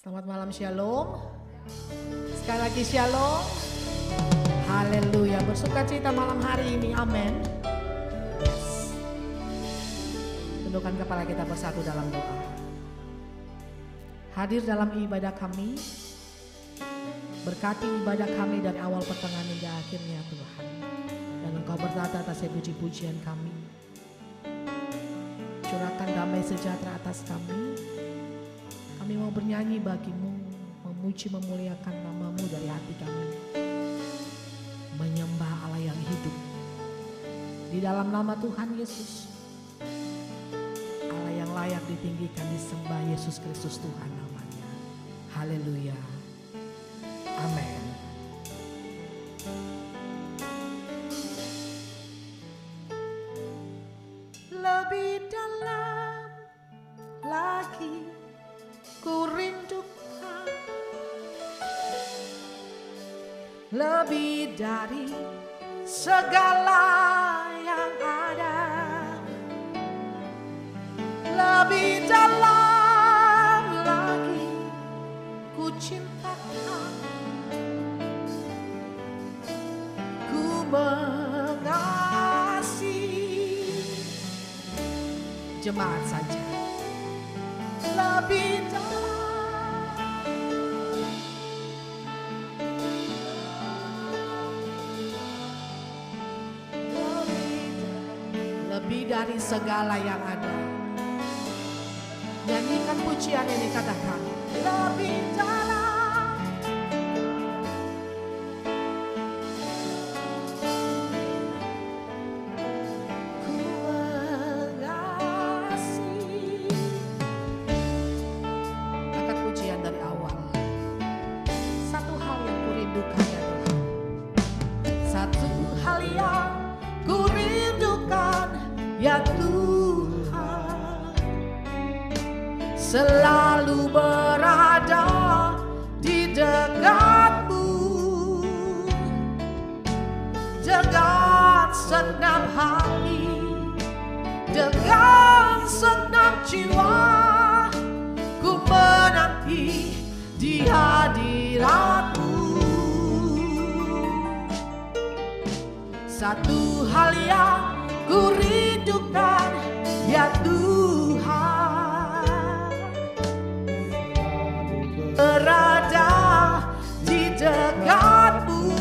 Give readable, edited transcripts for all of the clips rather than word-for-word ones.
Selamat malam, shalom. Sekali lagi shalom. Haleluya, bersuka cita malam hari ini, amin. Yes. Tundukkan kepala kita bersatu dalam doa. Hadir dalam ibadah kami, berkati ibadah kami dari awal pertengahan hingga akhirnya Tuhan. Dan Engkau bertata atas puji-pujian kami. Curahkan damai sejahtera atas kami. Kami mau bernyanyi bagimu, memuji memuliakan namamu dari hati kami. Menyembah Allah yang hidup. Di dalam nama Tuhan Yesus. Allah yang layak ditinggikan, disembah, Yesus Kristus Tuhan namanya. Haleluya. Amin. Lebih dalam lagi ku rindukan, lebih dari segala yang ada, lebih dalam lagi ku cintakan, ku mengasihi. Jemaat saja. Lebih dari segala yang ada. Nyanyikan pujian ini, katakan lebih dalam. Ku mengasihi. Angkat pujian dari awal. Satu hal yang kurindukan ya Tuhan. Satu hal yang kurindukan ya Tuhan, selalu berada di dekatmu dengan senang hati, dengan senang jiwa, ku menanti di hadiratmu. Satu hal yang ku rindukan ya Tuhan, berada di dekatmu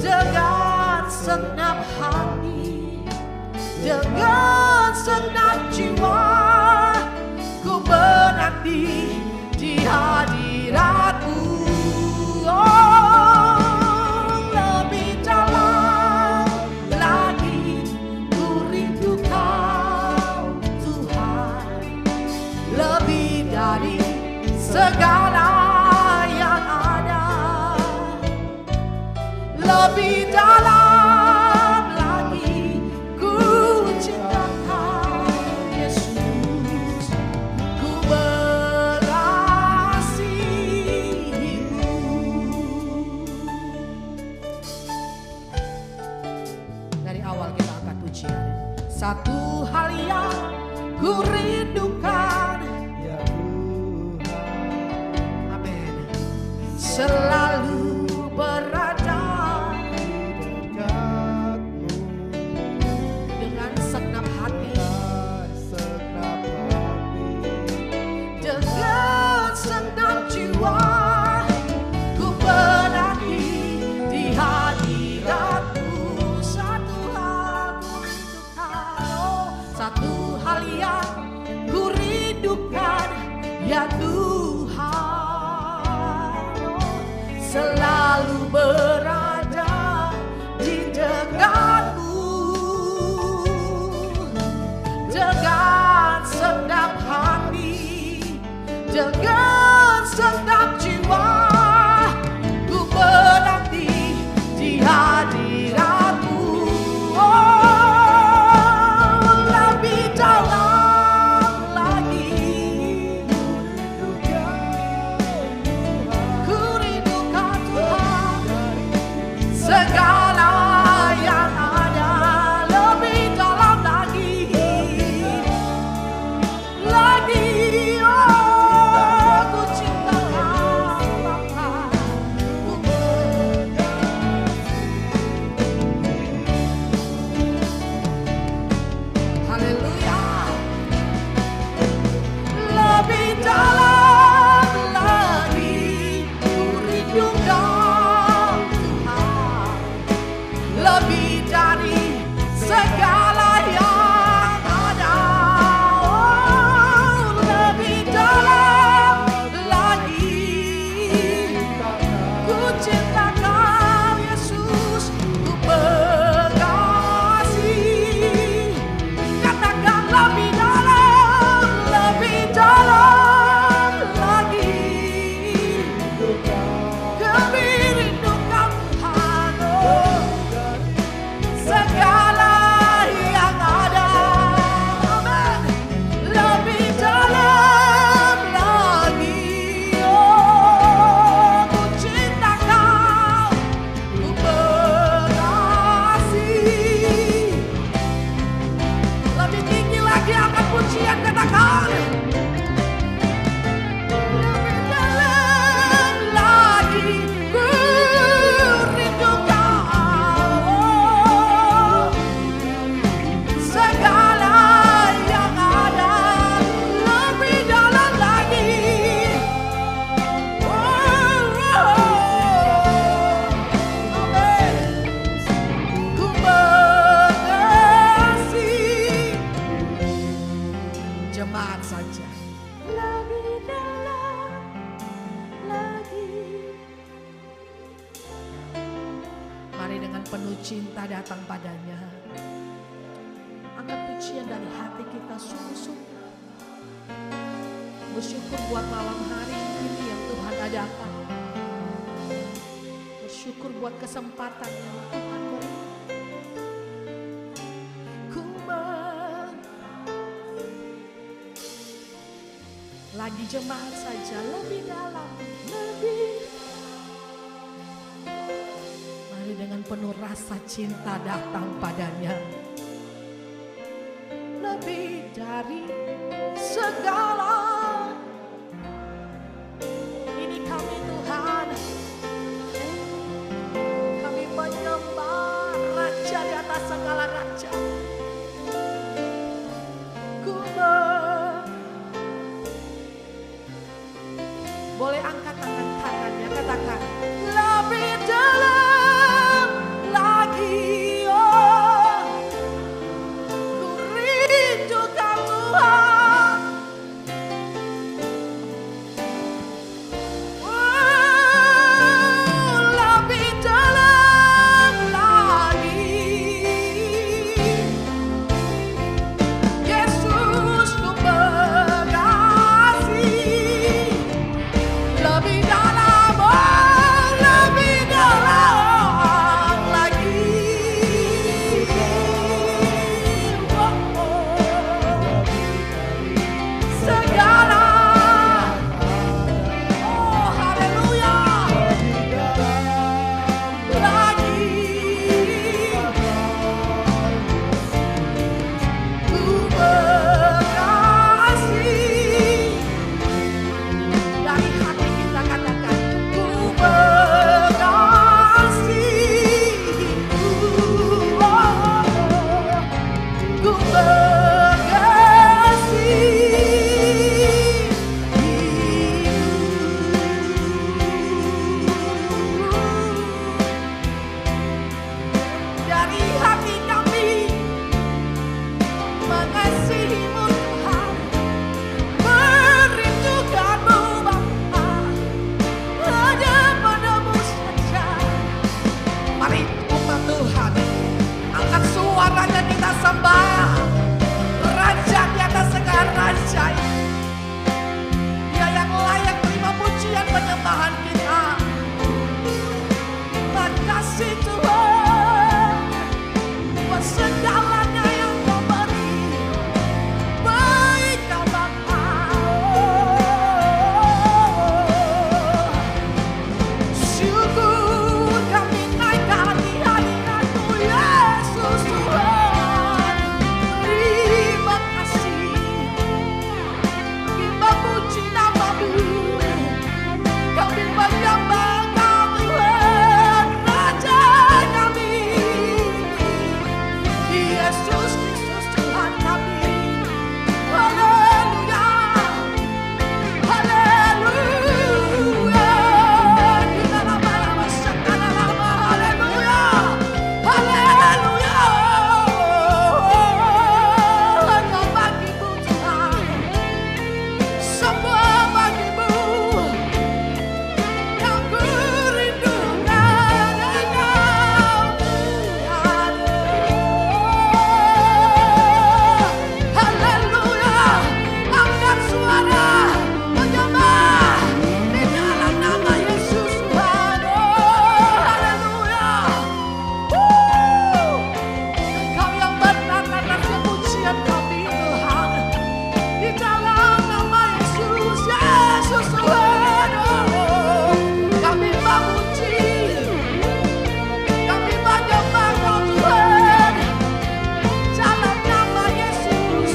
dengan senang hati, dengan senang jiwa, ku menanti di hadiratmu. Segala yang ada, lebih dalam lagi ku cintakan Yesus, ku mengasihimu. Dari awal kita angkat pujian. Satu hal yang ku rindukan, selalu berada di dekatmu dengan segenap hati, dengan segenap jiwa, ku menanti di hadiratmu. Satu hal ku rindukan, satu hal yang ku rindukan ya Tuhan, selalu berada di dekatmu dengan senang hati, dengan senang jiwa, ku menanti di hadiratmu. Lebih dalam lagi ku rindukan Tuhan. datang padanya. Angkat pujian dari hati kita sungguh-sungguh. Bersyukur buat malam hari ini yang Tuhan adakan. Bersyukur buat kesempatan yang Tuhan beri. Lagi jemaat saja lebih dalam, lebih. Mari dengan penuh rasa cinta datang padanya. Lebih dari segala. Ini kami Tuhan. Kami menyembah Raja di atas segala raja. Boleh angkat tangan kanannya, katakan lebih dalam lagi, oh ku rindukan Tuhan. Oh, lebih dalam lagi, Yesus ku mengasihi. Lebih dalam, oh lebih dalam lagi. Oh, segala. Oh haleluya. Lagi ku mengasihi. Dari hati kita katakan ku mengasihimu, ku mengasihimu. Dari hati kami mengasihimu Tuhan, merindukanmu Bapa, hanya padamu saja. Mari umat Tuhan, angkat suaranya kita sembah Raja di atas segala raja. Dia yang layak terima pujian penyembahan kita. Terima kasih Tuhan buat segalanya yang Kau beri. Baik Kau Bapa. Syukur kami naikkan di hadirat-Mu Yesus Tuhan. Terima kasih. Kami memuji nama-Mu. Kami menyembah Kau Tuhan, Raja kami. Yesus Kristus Tuhan kami. Haleluya. Haleluya. Kita lama-lama sekali lama. Haleluya. Haleluya. Hanya bagi-Mu Tuhan. Semua bagi-Mu. Yang ku rindukan Engkau Tuhan. Haleluya. Angkat suara menyembah di dalam nama Yesus Tuhan. Haleluya. Engkau yang benar atas kepujian kami Tuhan. Di dalam nama Yesus, Yesus Tuhan. Kami memuji, kami menyembah Kau Tuhan. Dalam nama Yesus.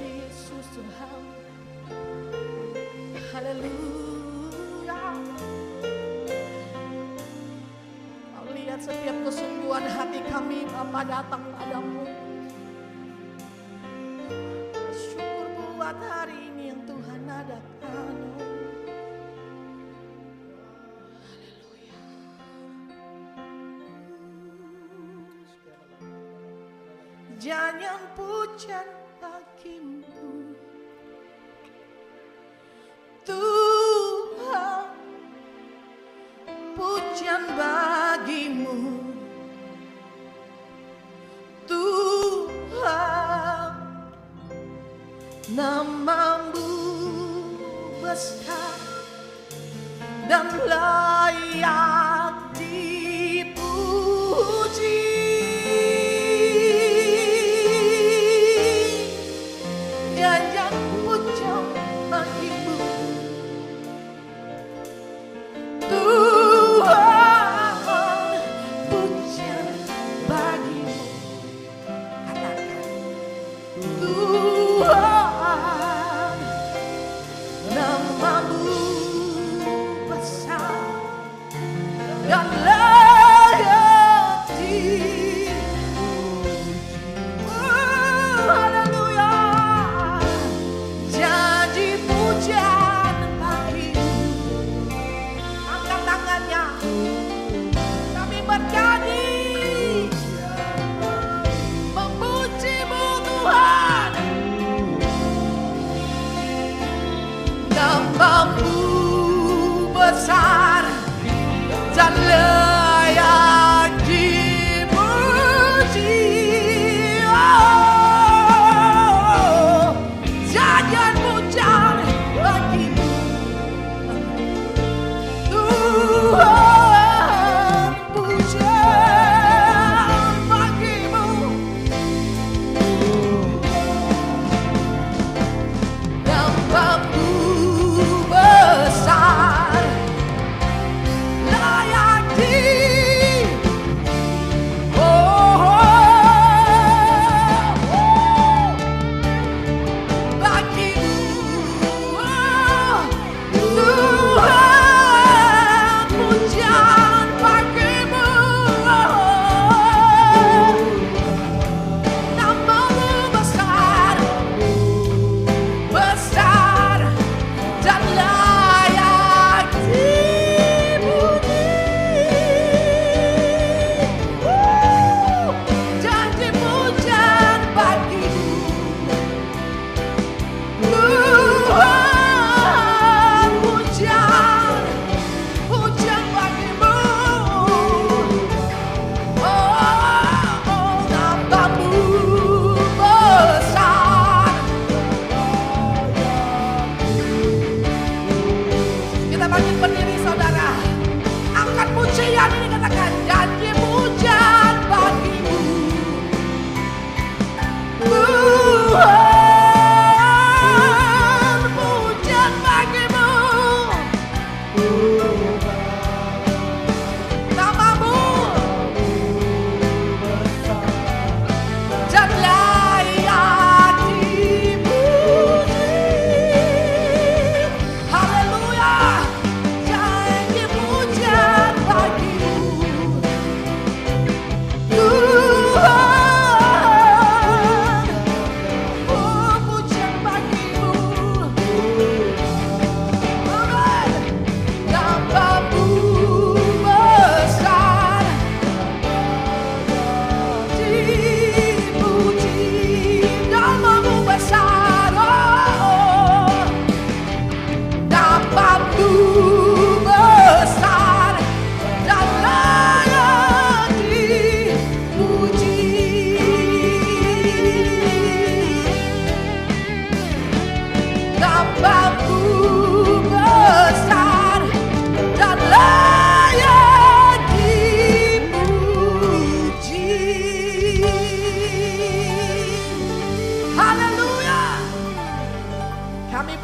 Yesus Tuhan. Haleluya. Kau lihat setiap kesungguhan hati kami Bapa datang padamu. Bersyukur buat hari ini yang Tuhan adakan. Haleluya. nyanyian pujian bagimu Tuhan, pujian bagimu Tuhan, namamu besar dan layak dipuji. Nyanyian pujian bagimu Tuhan, pujian bagimu. Katakan Tuhan, namamu besar dan layak dipuji. Haleluya. Jadi pujian bagimu. Angkat tangannya, kami bernyanyi memujimu Tuhan. Namamu besar dan layak dipuji. Oh, jangan pujian bagimu Tuhan, pujian bagimu. Namamu besar layak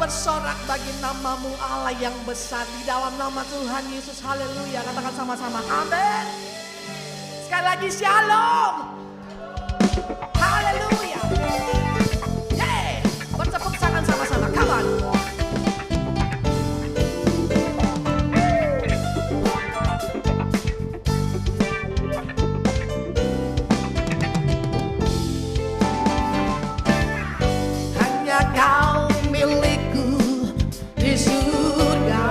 bersorak bagi namamu Allah yang besar di dalam nama Tuhan Yesus. Haleluya. Katakan sama-sama amin. Sekali lagi shalom. Haleluya. Yeay. Bertepuk tangan sama-sama. Come on. Hanya kau milikku di surga.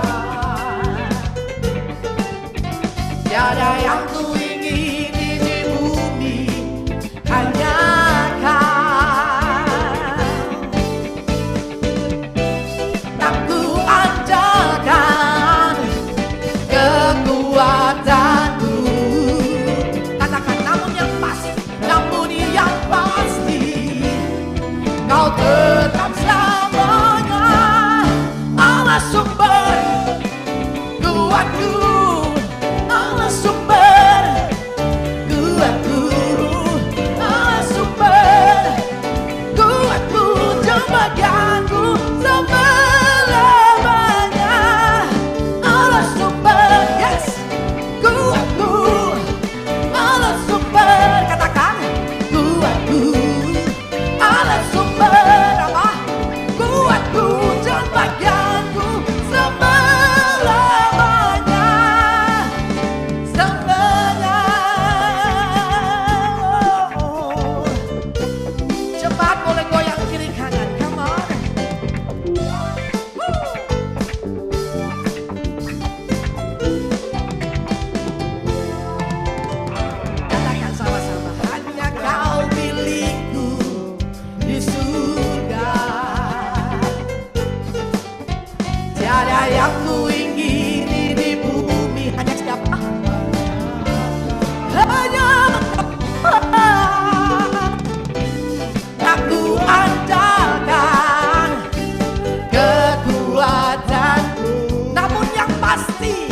Tiada yang ku ingini di bumi, hanya selama-lamanya. Allah sumber, yes, kuatku. Allah sumber, katakan kuatku. Allah sumber apa? Kuatku dan bagianku selama-lamanya. Selamanya. Oh. Cepat boleh goyang kiri kanan, come on. Katakan sama-sama, hanya kau milikku di surga. Tiada yang ku ingini di bumi, hanya siapa? Hanya aku andalkan kekuatanku. Namun yang pasti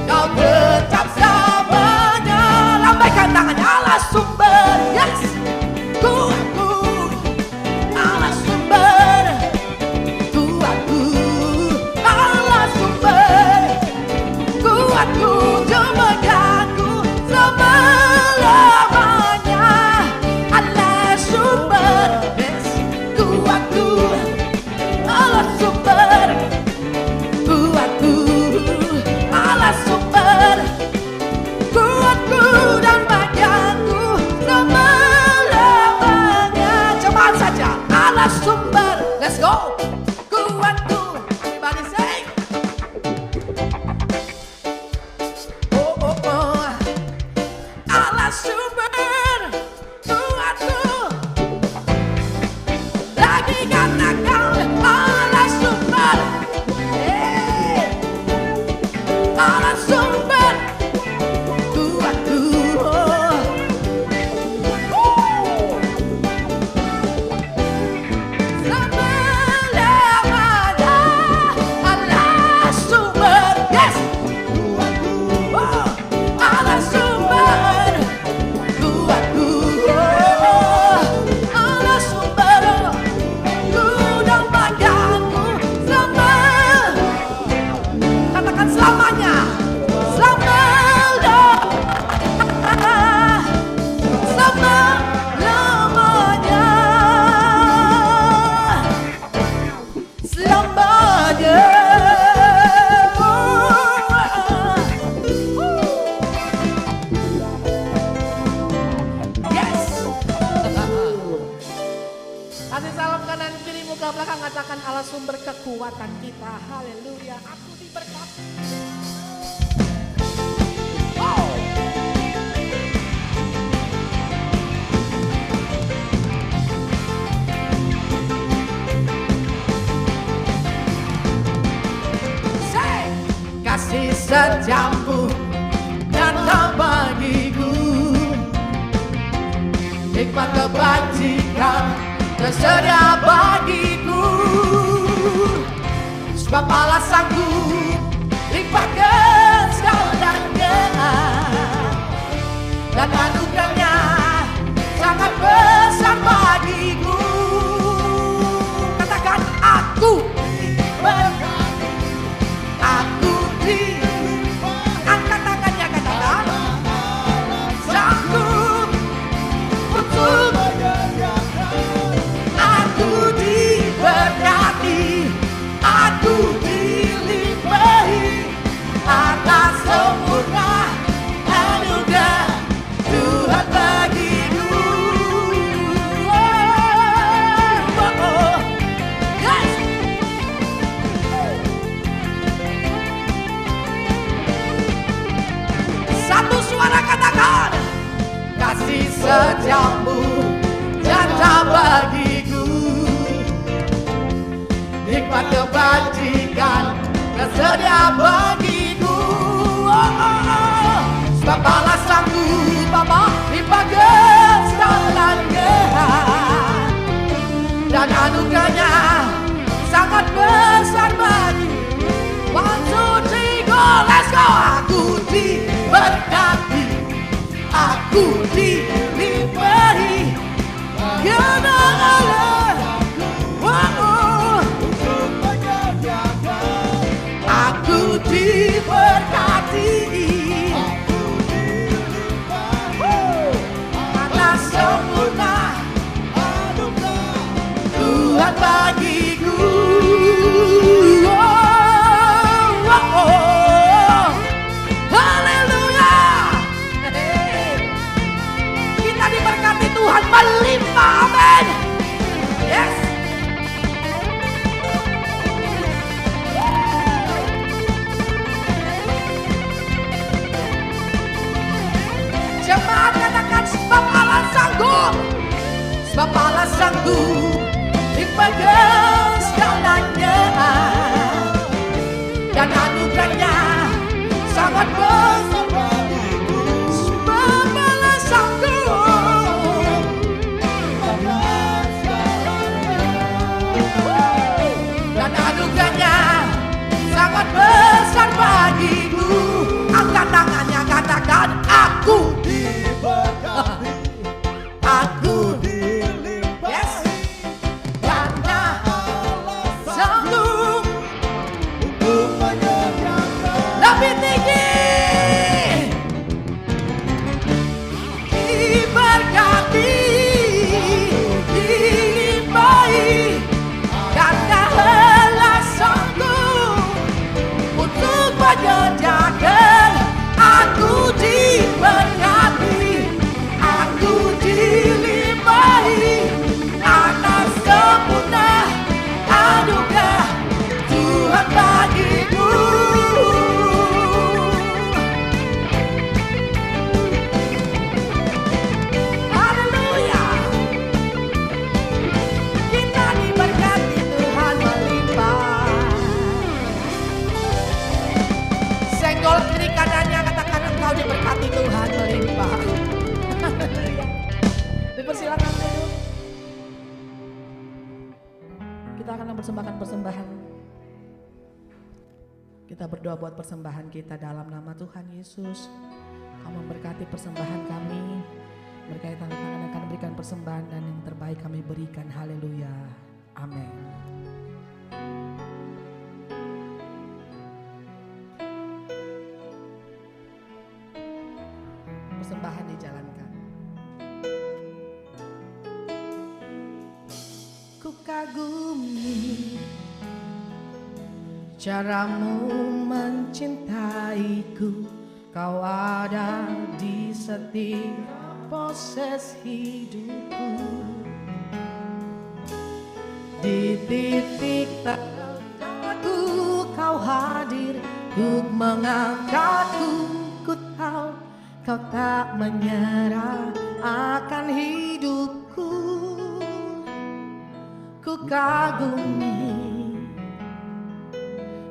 kau tetap selamanya. Lambaikan tangannya, Allah sumber, yes, kuatku. Allah sumber, kuatku. Allah sumber, kuatku, jemaatku selama-lamanya. Allah sumber, yes, kuatku. Allah sumber, kuatku. Allah sumber, kuatku dan bagianku selama-lamanya. Cepat saja, Allah sumber, let's go. Kuatku, everybody say. Oh, oh, oh. Allah sumber, kuatku. Lagi katakan Allah sumber. Hey. Allah sumber, kuatku. Selama-lamanya. Allah sumber, yes, kuatku. Allah sumber, kuatku. Allah sumber, ku dan bagianku selama. Katakan selamanya, selama-lamanya, selama-lamanya, selamanya. Yes. Kasih salam kanan kiri muka belakang, katakan Allah sumber kekuatan kita. Haleluya, aku diberkati. Oh. Say, kasih setiamu nyata bagiku, hikmat kebajikan tersedia bagiku. Sebab Allah sanggup limpahkan segalanya, dan anugerahnya sangat besar bagiku. Katakan aku berkati, aku angkat tangannya, katakan sanggup untuk aku diberkati, aku dilimpahi atas sempurna anugerah Tuhan bagiku. Yes. Satu suara katakan, kasih setiamu nyata bagiku, hikmat kebajikan tersedia bagiku. Sebab Allah sanggup apa limpahkan segalanya, dan anugerahnya sangat besar bagi. 1, 2, 3, go, let's go. Aku diberkati, aku dilimpahi kenangan. Aku diberkati, karena sempurna Tuhan bagiku. Haleluya. Kita diberkati Tuhan melimpah. Amin. Yes. Jemaat katakan sebab Allah sanggup, sebab Allah sanggup dipegang segalanya, dan anugerahnya sangat besar bagiku. Sebab Allah sanggup, dan anugerahnya sangat besar bagiku. Angkat tangannya, katakan aku diberkati, aku dilimpahi. Yes. Karena Allah sanggup untuk menyediakan lebih tinggi. Diberkati, dilimpahi, karena Allah sanggup untuk menyediakan. Aku diberkati, aku dilimpahi, atas sempurna anugerah Tuhan bagiku. Haleluya. Kita diberkati Tuhan melimpah. Senggol kiri kanannya, katakan engkau diberkati Tuhan melimpah. Dipersilakan dulu. Kita akan mempersembahkan persembahan. Kita berdoa buat persembahan kita dalam nama Tuhan Yesus. Kau memberkati persembahan kami. Berkait tangan akan berikan persembahan dan yang terbaik kami berikan. Haleluya. Amin. Persembahan dijalankan. Ku kagumi caramu mencintaiku, kau ada di setiap proses hidupku. Di titik terendahku kau hadir untuk mengangkatku. Ku tahu kau tak menyerah akan hidupku. Ku kagumi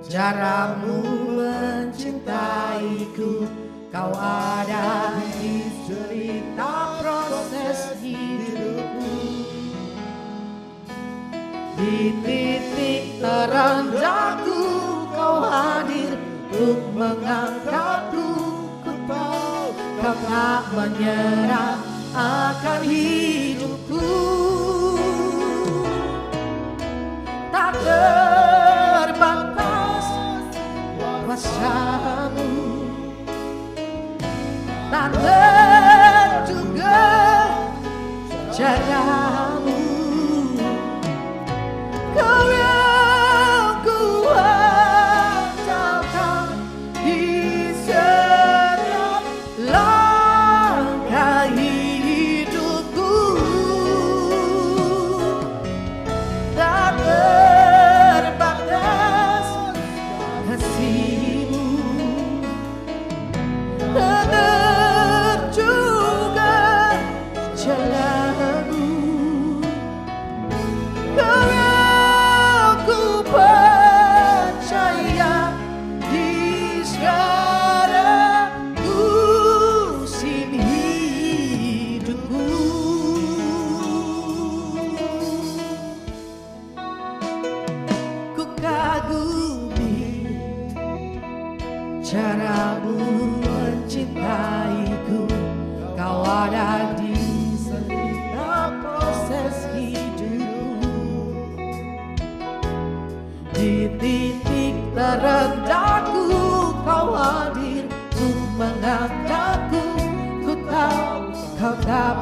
caramu mencintaiku, kau ada di cerita proses hidupku. Di titik terendahku kau hadir untuk mengangkatku. Ku tahu kau tak menyerah akan hidupku. Tak terbatas kuasamu, tak terduga caramu. Kau yang kuandalkan di setiap langkah hidupku. Tak terbatas kasih-Mu, tak terduga jalan-Mu.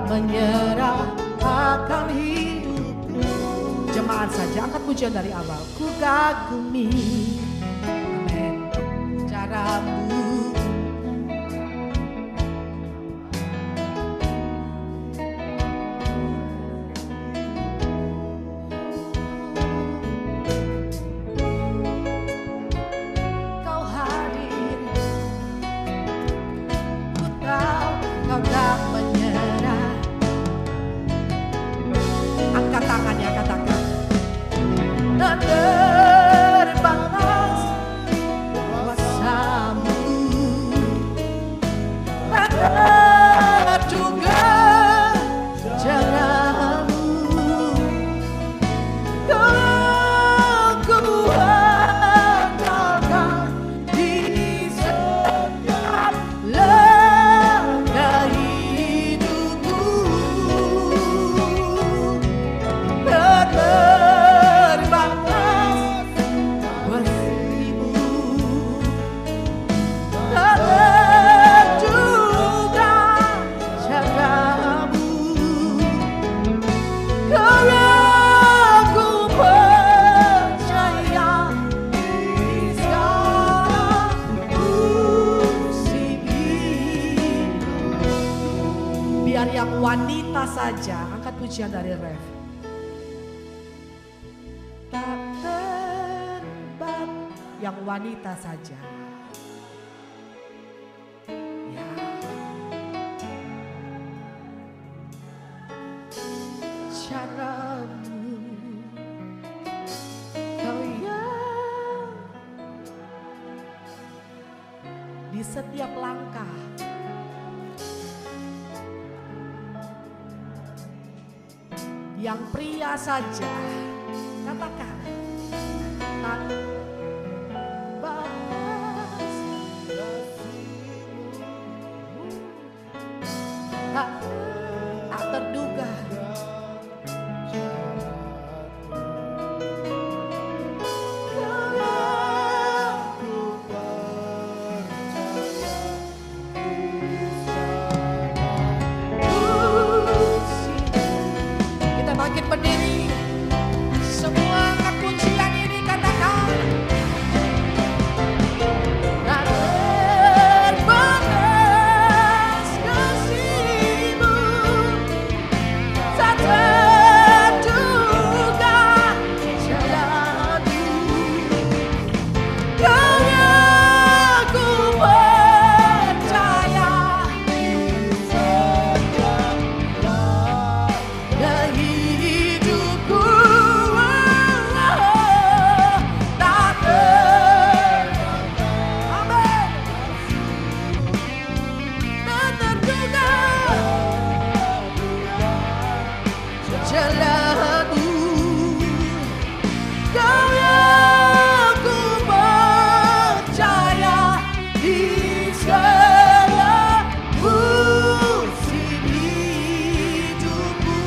menyerah akan hidupku. Jemaat saja angkat pujian dari awal. Ku kagumi, amin, caramu. Kau hadir, ku tahu kau tak menyerah. Angkat tangannya, katakan dan terbatas kuasamu, dan terduga jaramu. Kau andalkan di setiap langkah hidupku. Biar yang wanita saja, angkat pujian dari Rev. Tak terbang, yang wanita saja. Ya. Caramu, kau yang di setiap langkah. Yang pria saja, katakan tak batas tak terduga. Bangkit berdiri, semua angkat pujian ini, katakan tak terbatas kasih-Mu, tak terduga jalan-Mu. Kau yang ku percaya dari jalan-Mu. Kau yang ku percaya di segala musim hidupku.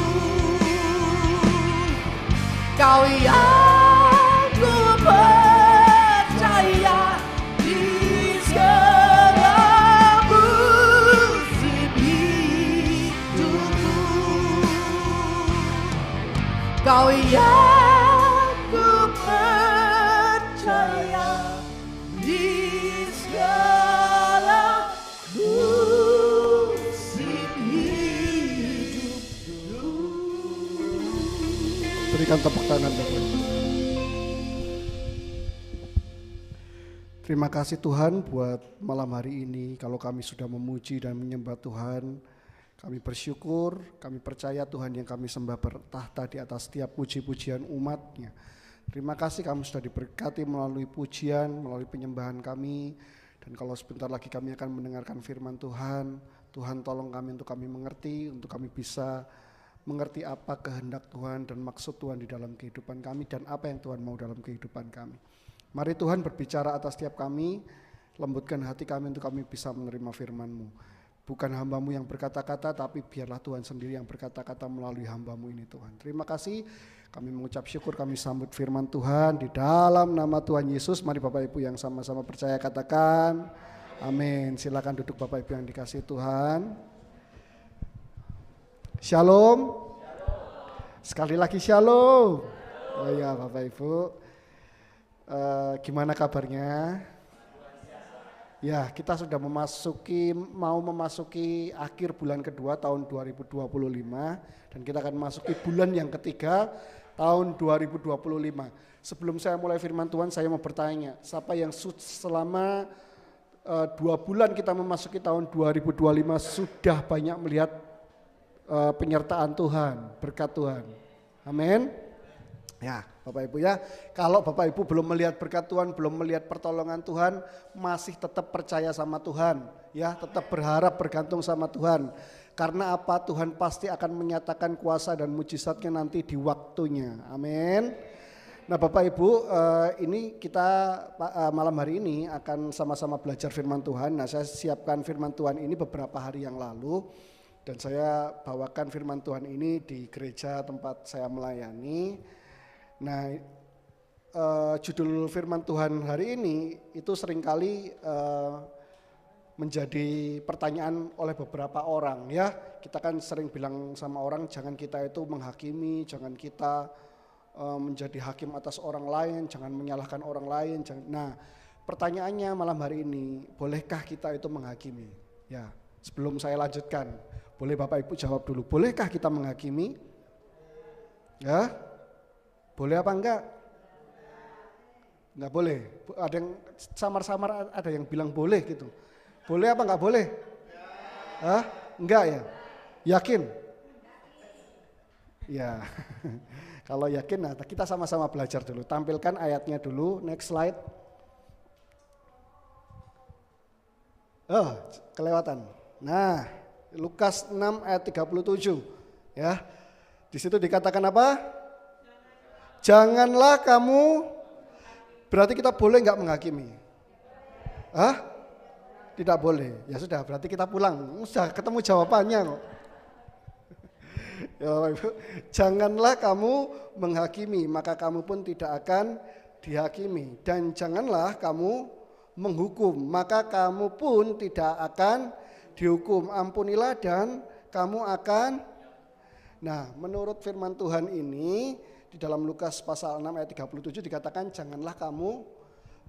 Kau yang ku percaya di segala musim hidupku. Kau yang ku percaya di segala musim hidupku. Berikan tepuk tangan Bapak Ibu. Terima kasih Tuhan buat malam hari ini. Kalau kami sudah memuji dan menyembah Tuhan, kami bersyukur, kami percaya Tuhan yang kami sembah bertahta di atas setiap puji-pujian umat-Nya. Terima kasih kami sudah diberkati melalui pujian, melalui penyembahan kami. Dan kalau sebentar lagi kami akan mendengarkan firman Tuhan, Tuhan tolong kami untuk kami mengerti, untuk kami bisa mengerti apa kehendak Tuhan dan maksud Tuhan di dalam kehidupan kami dan apa yang Tuhan mau dalam kehidupan kami. Mari Tuhan berbicara atas setiap kami, lembutkan hati kami untuk kami bisa menerima firman-Mu. Bukan hamba-Mu yang berkata-kata, tapi biarlah Tuhan sendiri yang berkata-kata melalui hamba-Mu ini Tuhan. Terima kasih, kami mengucap syukur, kami sambut firman Tuhan di dalam nama Tuhan Yesus. Mari Bapak Ibu yang sama-sama percaya katakan amin. Silakan duduk Bapak Ibu yang dikasihi Tuhan. Shalom. Sekali lagi shalom. Oh ya Bapak Ibu, gimana kabarnya? Ya, kita sudah mau memasuki akhir bulan kedua tahun 2025 dan kita akan memasuki bulan yang ketiga tahun 2025. Sebelum saya mulai firman Tuhan, saya mau bertanya, siapa yang selama 2 bulan kita memasuki tahun 2025 sudah banyak melihat penyertaan Tuhan, berkat Tuhan? Amin. Ya, Bapak Ibu ya, kalau Bapak Ibu belum melihat berkat Tuhan, belum melihat pertolongan Tuhan, masih tetap percaya sama Tuhan, ya, tetap berharap bergantung sama Tuhan. Karena apa? Tuhan pasti akan menyatakan kuasa dan mujizatnya nanti di waktunya. Amin. Nah Bapak Ibu, ini kita malam hari ini akan sama-sama belajar firman Tuhan. Nah saya siapkan firman Tuhan ini beberapa hari yang lalu dan saya bawakan firman Tuhan ini di gereja tempat saya melayani. Nah, judul firman Tuhan hari ini itu seringkali menjadi pertanyaan oleh beberapa orang ya. Kita kan sering bilang sama orang jangan kita itu menghakimi, jangan kita menjadi hakim atas orang lain, jangan menyalahkan orang lain. Nah, pertanyaannya malam hari ini, bolehkah kita itu menghakimi? Ya, sebelum saya lanjutkan, boleh Bapak Ibu jawab dulu, bolehkah kita menghakimi? Ya? Boleh apa enggak? Enggak boleh. Ada yang samar-samar, ada yang bilang boleh gitu. Boleh apa enggak boleh? Hah? Enggak ya? Yakin? Ya. Kalau yakin, nah kita sama-sama belajar dulu. Tampilkan ayatnya dulu, next slide. Oh, kelewatan. Nah, Lukas 6 ayat 37. Ya. Di situ dikatakan apa? Janganlah kamu, berarti kita boleh nggak menghakimi? Hah? Tidak boleh. Ya sudah, berarti kita pulang. Sudah ketemu jawabannya kok. Ya, Ibu. Janganlah kamu menghakimi, maka kamu pun tidak akan dihakimi. Dan janganlah kamu menghukum, maka kamu pun tidak akan dihukum. Ampunilah dan kamu akan. Nah, menurut firman Tuhan ini di dalam Lukas pasal 6 ayat 37 dikatakan janganlah kamu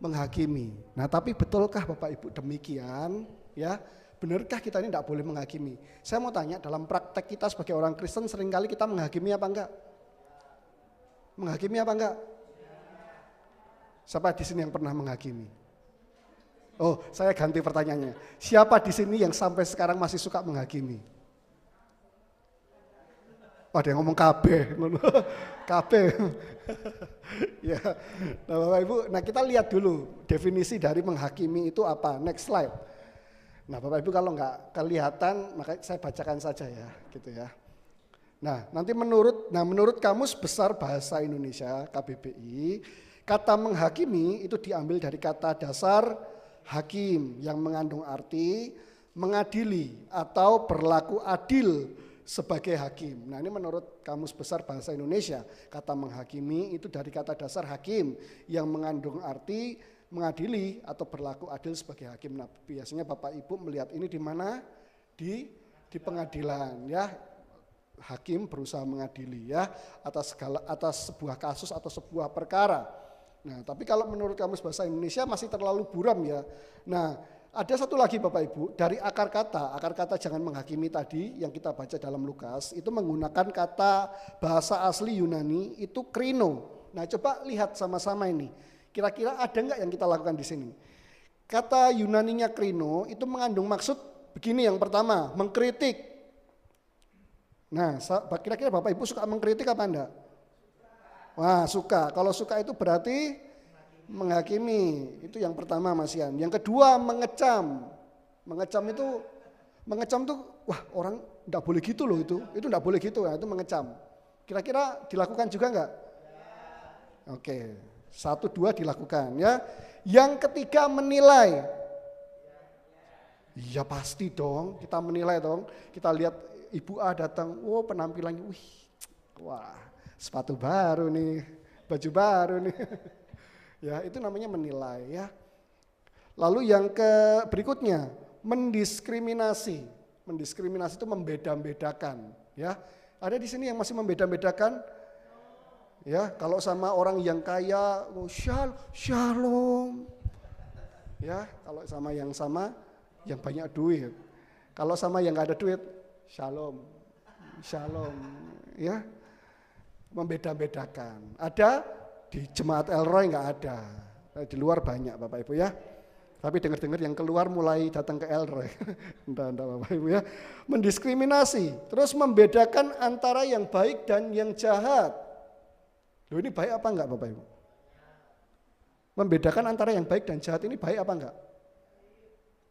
menghakimi. Nah tapi betulkah Bapak Ibu demikian? Ya, benarkah kita ini tidak boleh menghakimi? Saya mau tanya, dalam praktek kita sebagai orang Kristen seringkali kita menghakimi apa enggak? Menghakimi apa enggak? Siapa di sini yang pernah menghakimi? Oh, saya ganti pertanyaannya. Siapa di sini yang sampai sekarang masih suka menghakimi? Ada yang ngomong kabeh, kabeh. Ya, nah Bapak Ibu, nah kita lihat dulu definisi dari menghakimi itu apa. Next slide. Nah Bapak Ibu kalau nggak kelihatan, maka saya bacakan saja ya, gitu ya. Nah nanti menurut Kamus Besar Bahasa Indonesia KBBI, kata menghakimi itu diambil dari kata dasar hakim yang mengandung arti mengadili atau berlaku adil sebagai hakim. Nah ini menurut Kamus Besar Bahasa Indonesia, kata menghakimi itu dari kata dasar hakim yang mengandung arti mengadili atau berlaku adil sebagai hakim. Nah biasanya Bapak Ibu melihat ini di mana? Di pengadilan ya. Hakim berusaha mengadili ya atas sebuah kasus atau sebuah perkara. Nah tapi kalau menurut Kamus Bahasa Indonesia masih terlalu buram ya. Nah ada satu lagi Bapak Ibu, dari akar kata jangan menghakimi tadi yang kita baca dalam Lukas, itu menggunakan kata bahasa asli Yunani itu krino. Nah coba lihat sama-sama ini, kira-kira ada enggak yang kita lakukan di sini? Kata Yunaninya krino itu mengandung maksud begini, yang pertama, mengkritik. Nah kira-kira Bapak Ibu suka mengkritik apa enggak? Wah suka, kalau suka itu berarti menghakimi, itu yang pertama Mas Yan. Yang kedua mengecam. Mengecam itu wah orang enggak boleh gitu loh itu enggak boleh gitu ya, itu mengecam. Kira-kira dilakukan juga enggak? Oke, 1, 2 dilakukan ya. Yang ketiga menilai. Iya pasti dong, kita menilai dong. Kita lihat Ibu A datang, penampilannya, wah sepatu baru nih, baju baru nih. Ya, itu namanya menilai ya. Lalu yang berikutnya, mendiskriminasi. Mendiskriminasi itu membeda-bedakan. Ya, ada di sini yang masih membeda-bedakan. Ya, kalau sama orang yang kaya, shalom. Ya, kalau sama yang banyak duit. Kalau sama yang nggak ada duit, shalom. Ya, membeda-bedakan. Ada di jemaat Elroy nggak ada, di luar banyak Bapak Ibu ya. Tapi dengar-dengar yang keluar mulai datang ke Elroy. Entah Bapak Ibu ya. Mendiskriminasi, terus membedakan antara yang baik dan yang jahat. Loh, ini baik apa enggak Bapak Ibu? Membedakan antara yang baik dan jahat ini baik apa enggak?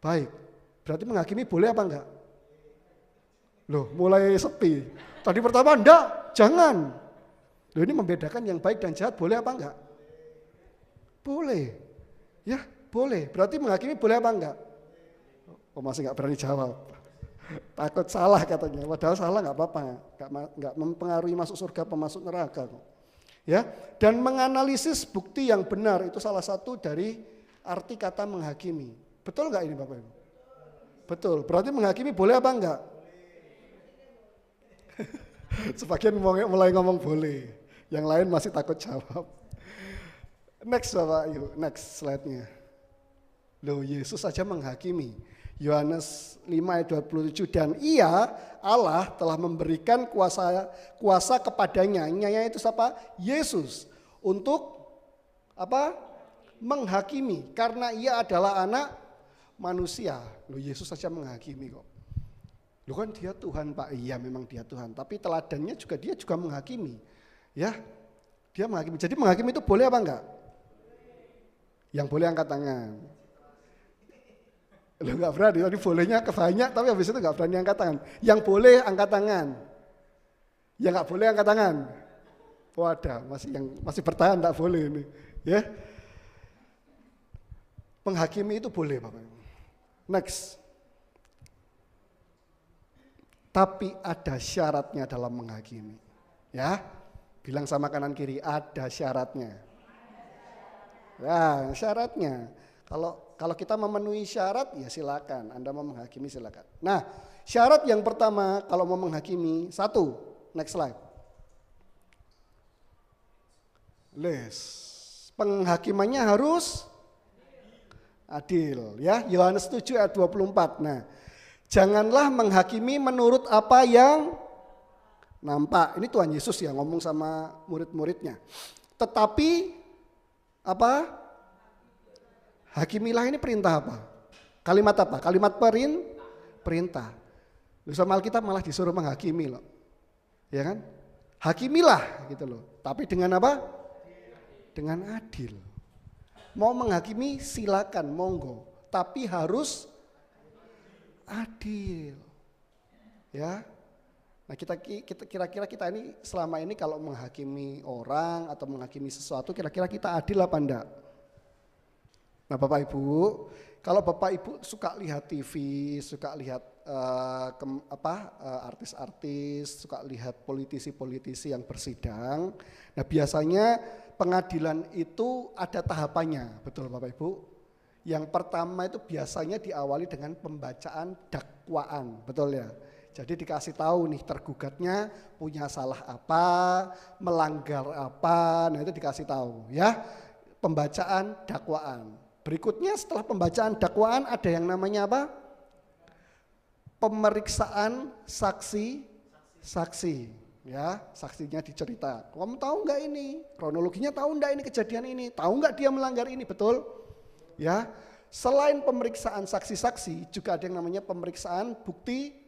Baik. Berarti menghakimi boleh apa enggak? Loh, mulai sepi. Tadi pertama enggak, jangan. Loh, ini membedakan yang baik dan jahat boleh apa enggak? Boleh. Ya, boleh. Berarti menghakimi boleh apa enggak? Oh, masih enggak berani jawab. Takut salah katanya. Padahal salah enggak apa-apa. Enggak mempengaruhi masuk surga atau masuk neraka kok. Ya, dan menganalisis bukti yang benar itu salah satu dari arti kata menghakimi. Betul nggak ini Bapak Ibu? Betul. Berarti menghakimi boleh apa enggak? Sebagian mulai ngomong boleh, yang lain masih takut jawab. Next Bapak Ibu, next slide-nya. Loh, Yesus saja menghakimi. Yohanes 5 ayat 27, dan ia Allah telah memberikan kuasa kepadanya. Nya itu siapa? Yesus, untuk apa? Menghakimi, karena ia adalah anak manusia. Loh, Yesus saja menghakimi kok. Loh, kan dia Tuhan Pak. Iya, memang dia Tuhan, tapi teladannya juga dia juga menghakimi. Ya, dia menghakimi. Jadi menghakimi itu boleh apa enggak? Yang boleh angkat tangan. Loh, enggak berani, tadi bolehnya kebanyak tapi habis itu enggak berani angkat tangan. Yang boleh angkat tangan. Yang enggak boleh angkat tangan. Oh, ada, masih bertahan enggak boleh ini, ya. Menghakimi itu boleh, Bapak. Next. Tapi ada syaratnya dalam menghakimi. Ya. Bilang sama kanan kiri, ada syaratnya. Ya, syaratnya. Kalau kita memenuhi syarat, ya silakan. Anda mau menghakimi silakan. Nah, syarat yang pertama kalau mau menghakimi, satu, next slide. Penghakimannya harus adil. Ya, Yohanes 7 ayat 24. Nah, janganlah menghakimi menurut apa yang nampak. Ini Tuhan Yesus yang ngomong sama murid-muridnya. Tetapi apa? Hakimilah ini perintah apa? Kalimat apa? Kalimat perintah. Sama Alkitab malah disuruh menghakimi loh. Ya kan? Hakimilah gitu loh. Tapi dengan apa? Dengan adil. Mau menghakimi silakan, monggo. Tapi harus adil. Ya. Nah, kira-kira kita ini selama ini kalau menghakimi orang atau menghakimi sesuatu, kira-kira kita adil apa enggak? Nah, Bapak Ibu, kalau Bapak Ibu suka lihat TV, suka lihat artis-artis, suka lihat politisi-politisi yang bersidang, nah biasanya pengadilan itu ada tahapannya, betul Bapak Ibu? Yang pertama itu biasanya diawali dengan pembacaan dakwaan, betul ya? Jadi dikasih tahu nih tergugatnya punya salah apa, melanggar apa, nah itu dikasih tahu ya. Pembacaan dakwaan. Berikutnya setelah pembacaan dakwaan ada yang namanya apa? Pemeriksaan saksi. Ya, saksinya dicerita. Kamu tahu enggak ini? Kronologinya tahu enggak ini kejadian ini? Tahu enggak dia melanggar ini? Betul? Ya. Selain pemeriksaan saksi-saksi juga ada yang namanya pemeriksaan bukti.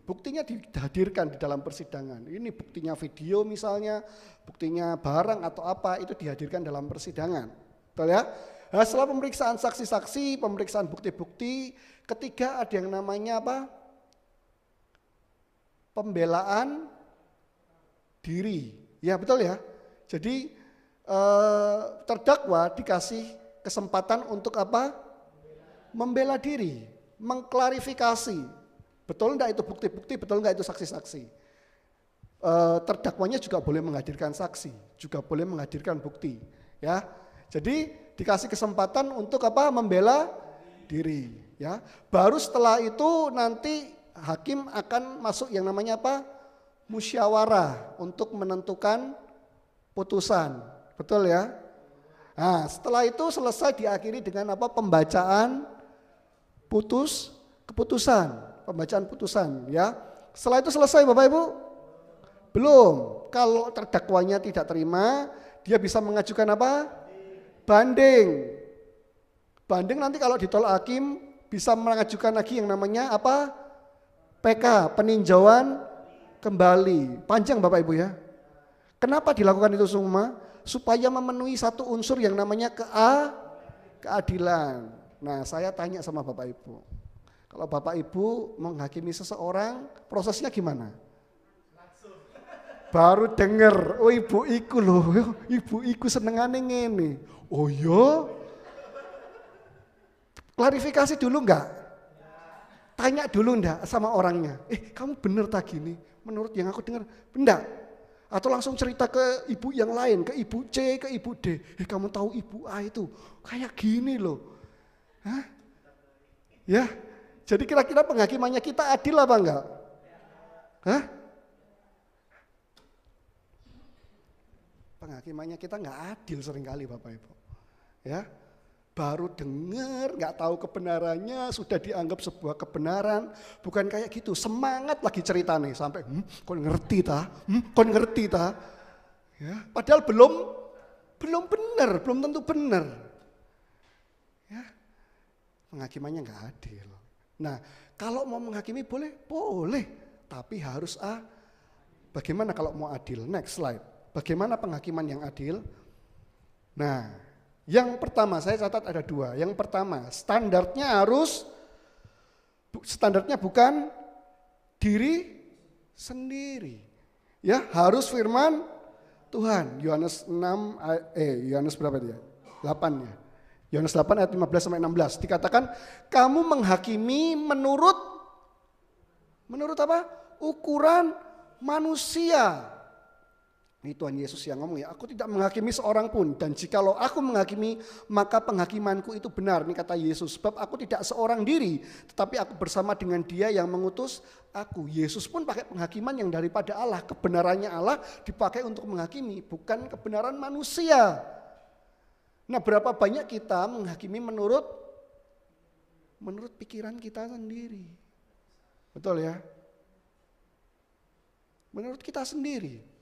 Buktinya dihadirkan di dalam persidangan. Ini buktinya video misalnya, buktinya barang atau apa itu dihadirkan dalam persidangan. Betul ya? Nah, setelah pemeriksaan saksi-saksi, pemeriksaan bukti-bukti, ketiga ada yang namanya apa? Pembelaan diri. Ya betul ya. Jadi terdakwa dikasih kesempatan untuk apa? Membela diri, mengklarifikasi. Betul enggak itu bukti-bukti, betul enggak itu saksi-saksi. Terdakwanya juga boleh menghadirkan saksi, juga boleh menghadirkan bukti. Ya, jadi dikasih kesempatan untuk apa? Membela diri. Ya, baru setelah itu nanti hakim akan masuk yang namanya apa? Musyawarah untuk menentukan putusan. Betul ya? Nah, setelah itu selesai diakhiri dengan apa? Pembacaan keputusan, pembacaan putusan ya. Setelah itu selesai Bapak Ibu? Belum. Kalau terdakwanya tidak terima, dia bisa mengajukan apa? Banding. Banding nanti kalau ditolak hakim bisa mengajukan lagi yang namanya apa? PK, peninjauan kembali. Panjang Bapak Ibu ya. Kenapa dilakukan itu semua? Supaya memenuhi satu unsur yang namanya keadilan. Nah, saya tanya sama Bapak Ibu. Kalau Bapak Ibu menghakimi seseorang, prosesnya gimana? Baru denger, oh ibu iku loh, ibu iku senengane ngene. Oh iya? Klarifikasi dulu enggak? Tanya dulu enggak sama orangnya. Kamu bener tak gini? Menurut yang aku dengar, enggak. Atau langsung cerita ke ibu yang lain, ke ibu C, ke ibu D. Kamu tahu ibu A itu kayak gini loh. Hah? Ya, jadi kira-kira penghakimannya kita adil apa enggak? Hah? Penghakimannya kita enggak adil seringkali Bapak Ibu. Ya, baru dengar, nggak tahu kebenarannya, sudah dianggap sebuah kebenaran. Bukan kayak gitu, semangat lagi cerita nih sampai, kon ngerti ta, kon ngerti ta. Ya, padahal belum benar, belum tentu benar. Ya, penghakimannya nggak adil. Nah, kalau mau menghakimi boleh, tapi harus bagaimana kalau mau adil? Next slide. Bagaimana penghakiman yang adil? Nah, yang pertama saya catat ada 2. Yang pertama, standarnya bukan diri sendiri. Ya, harus firman Tuhan. Yohanes 6 Yohanes berapa dia? 8 ya. Yohanes 8 ayat 15 sampai 16 dikatakan kamu menghakimi menurut apa? Ukuran manusia. Ini Tuhan Yesus yang ngomong ya, aku tidak menghakimi seorang pun dan jikalau aku menghakimi maka penghakimanku itu benar. Ini kata Yesus, sebab aku tidak seorang diri tetapi aku bersama dengan Dia yang mengutus aku. Yesus pun pakai penghakiman yang daripada Allah, kebenarannya Allah dipakai untuk menghakimi, bukan kebenaran manusia. Nah, berapa banyak kita menghakimi menurut pikiran kita sendiri. Betul ya? Menurut kita sendiri.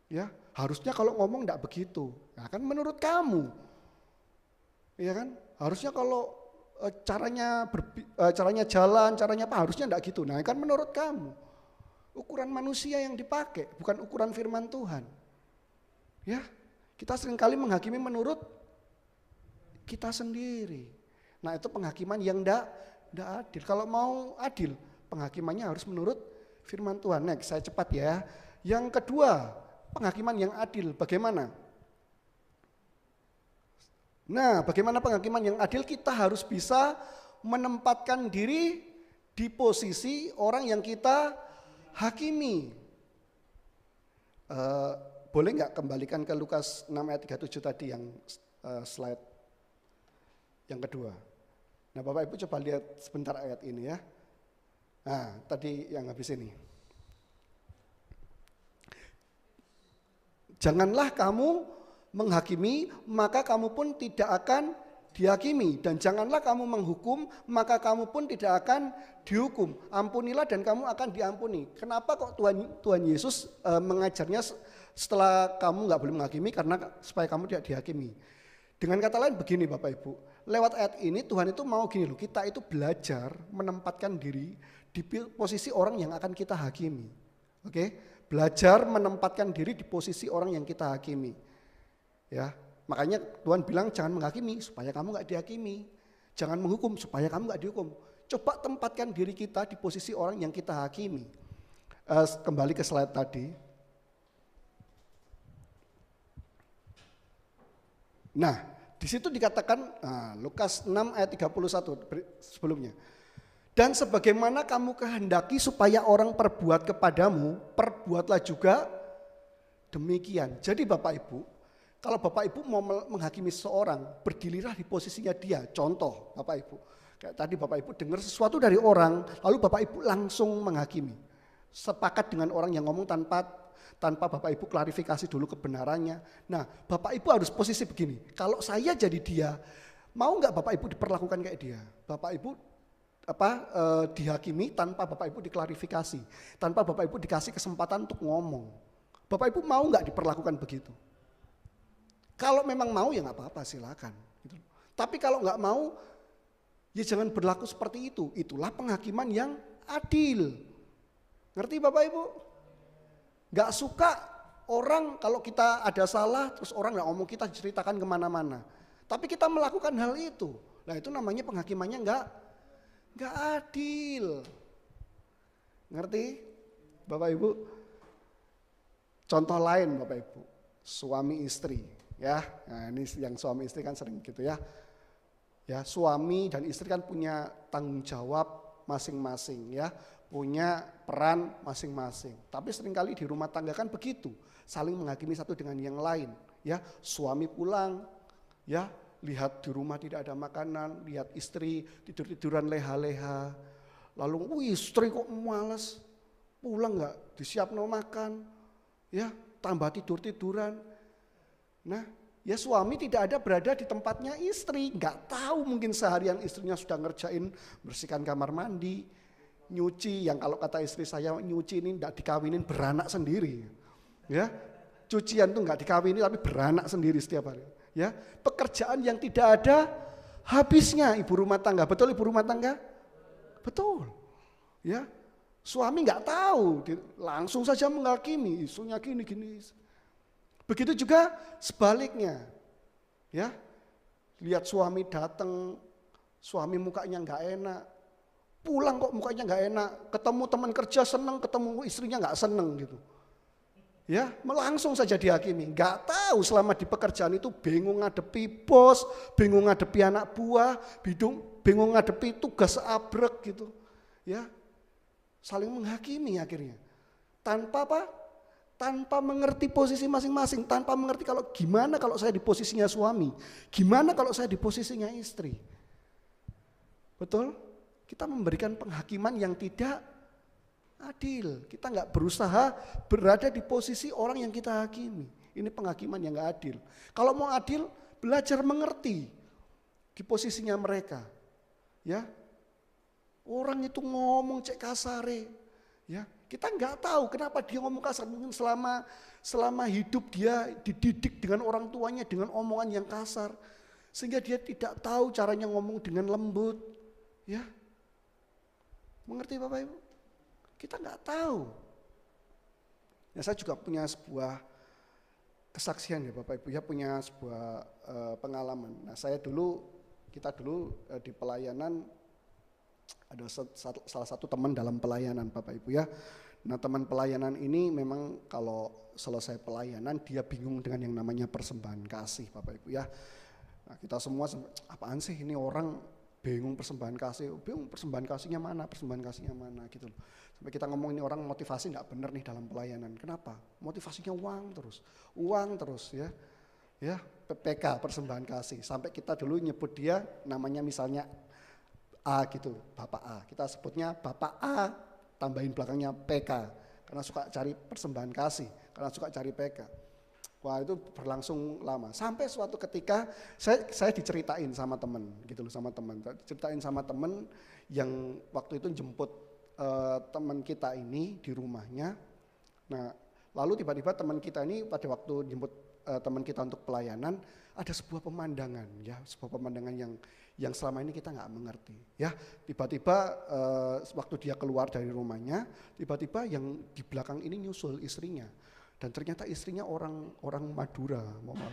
Ya, harusnya kalau ngomong enggak begitu. Nah, kan menurut kamu. Ya kan? Harusnya kalau caranya jalan, caranya apa? Harusnya enggak gitu. Nah, kan menurut kamu. Ukuran manusia yang dipakai, bukan ukuran firman Tuhan. Ya, kita seringkali menghakimi menurut kita sendiri. Nah, itu penghakiman yang enggak adil. Kalau mau adil, penghakimannya harus menurut firman Tuhan. Next, saya cepat ya. Yang kedua, penghakiman yang adil, bagaimana? Nah, bagaimana penghakiman yang adil? Kita harus bisa menempatkan diri di posisi orang yang kita hakimi. Boleh nggak kembalikan ke Lukas 6 ayat 37 tadi yang slide yang kedua. Nah, Bapak Ibu coba lihat sebentar ayat ini ya. Nah, tadi yang habis ini. Janganlah kamu menghakimi, maka kamu pun tidak akan dihakimi. Dan janganlah kamu menghukum, maka kamu pun tidak akan dihukum. Ampunilah dan kamu akan diampuni. Kenapa kok Tuhan Yesus mengajarnya setelah kamu nggak boleh menghakimi karena supaya kamu tidak dihakimi. Dengan kata lain begini Bapak Ibu, lewat ayat ini Tuhan itu mau gini loh, kita itu belajar menempatkan diri di posisi orang yang akan kita hakimi. Oke? Belajar menempatkan diri di posisi orang yang kita hakimi. Ya, makanya Tuhan bilang jangan menghakimi supaya kamu nggak dihakimi. Jangan menghukum supaya kamu nggak dihukum. Coba tempatkan diri kita di posisi orang yang kita hakimi. Kembali ke slide tadi. Nah, di situ dikatakan Lukas 6 ayat 31 sebelumnya. Dan sebagaimana kamu kehendaki supaya orang perbuat kepadamu, perbuatlah juga demikian. Jadi Bapak Ibu, kalau Bapak Ibu mau menghakimi seseorang, berdirilah di posisinya dia. Contoh Bapak Ibu, Kayak tadi Bapak Ibu dengar sesuatu dari orang, lalu Bapak Ibu langsung menghakimi. Sepakat dengan orang yang ngomong tanpa Bapak Ibu klarifikasi dulu kebenarannya. Nah, Bapak Ibu harus posisi begini. Kalau saya jadi dia, mau nggak Bapak Ibu diperlakukan kayak dia? Bapak Ibu dihakimi tanpa Bapak Ibu diklarifikasi, tanpa Bapak Ibu dikasih kesempatan untuk ngomong. Bapak Ibu mau nggak diperlakukan begitu? Kalau memang mau ya nggak apa-apa, silakan. Gitu. Tapi kalau nggak mau, ya jangan berlaku seperti itu. Itulah penghakiman yang adil. Ngerti Bapak Ibu? Gak suka orang kalau kita ada salah terus orang gak ngomong, kita ceritakan kemana-mana. Tapi kita melakukan hal itu. Nah itu namanya penghakimannya gak adil. Ngerti Bapak Ibu? Contoh lain Bapak Ibu, suami istri ya. Nah ini yang suami istri kan sering gitu ya. Ya suami dan istri kan punya tanggung jawab masing-masing ya. Punya peran masing-masing. Tapi seringkali di rumah tangga kan begitu, saling menghakimi satu dengan yang lain. Ya, suami pulang, ya lihat di rumah tidak ada makanan, lihat istri tidur-tiduran leha-leha. Lalu, istri kok malas, pulang nggak disiapno makan, ya tambah tidur-tiduran. Nah, ya suami tidak ada berada di tempatnya istri, nggak tahu mungkin seharian istrinya sudah ngerjain bersihkan kamar mandi. Nyuci, yang kalau kata istri saya nyuci ini enggak dikawinin beranak sendiri. Ya. Cucian tuh enggak dikawinin tapi beranak sendiri setiap hari. Ya. Pekerjaan yang tidak ada habisnya ibu rumah tangga. Betul ibu rumah tangga? Betul. Ya. Suami enggak tahu, langsung saja menghakimi, isunya gini-gini. Begitu juga sebaliknya. Ya. Lihat suami datang, suami mukanya enggak enak. Pulang kok mukanya nggak enak, ketemu teman kerja seneng, ketemu istrinya nggak seneng gitu. Ya, langsung saja dihakimi. Nggak tahu selama di pekerjaan itu bingung ngadepi bos, bingung ngadepi anak buah, bingung ngadepi tugas abrek gitu. Ya, saling menghakimi akhirnya. Tanpa apa? Tanpa mengerti posisi masing-masing, tanpa mengerti gimana kalau saya di posisinya suami, gimana kalau saya di posisinya istri. Betul? Kita memberikan penghakiman yang tidak adil. Kita nggak berusaha berada di posisi orang yang kita hakimi. Ini penghakiman yang nggak adil. Kalau mau adil, belajar mengerti di posisinya mereka. Ya, orang itu ngomong cek kasare. Ya, kita nggak tahu kenapa dia ngomong kasar. Mungkin selama hidup dia dididik dengan orang tuanya dengan omongan yang kasar, sehingga dia tidak tahu caranya ngomong dengan lembut. Ya. Mengerti Bapak Ibu? Kita nggak tahu. Ya, saya juga punya sebuah kesaksian ya Bapak Ibu ya, punya sebuah pengalaman. Nah kita dulu di pelayanan ada salah satu teman dalam pelayanan Bapak Ibu ya. Nah teman pelayanan ini memang kalau selesai pelayanan dia bingung dengan yang namanya persembahan kasih Bapak Ibu ya. Nah kita semua apaan sih ini orang bingung persembahan kasihnya mana gitu loh. Sampai kita ngomong ini orang motivasi nggak benar nih dalam pelayanan. Kenapa? Motivasinya uang terus ya. Ya, PPK persembahan kasih. Sampai kita dulu nyebut dia namanya misalnya A gitu, Bapak A. Kita sebutnya Bapak A tambahin belakangnya PK karena suka cari persembahan kasih, karena suka cari PK. Wah itu berlangsung lama, sampai suatu ketika saya diceritain sama temen gitu loh, ceritain sama temen yang waktu itu jemput teman kita ini di rumahnya. Nah lalu tiba-tiba teman kita ini pada waktu jemput teman kita untuk pelayanan ada sebuah pemandangan ya, yang selama ini kita nggak mengerti ya. Tiba-tiba waktu dia keluar dari rumahnya, tiba-tiba yang di belakang ini nyusul istrinya. Dan ternyata istrinya orang Madura,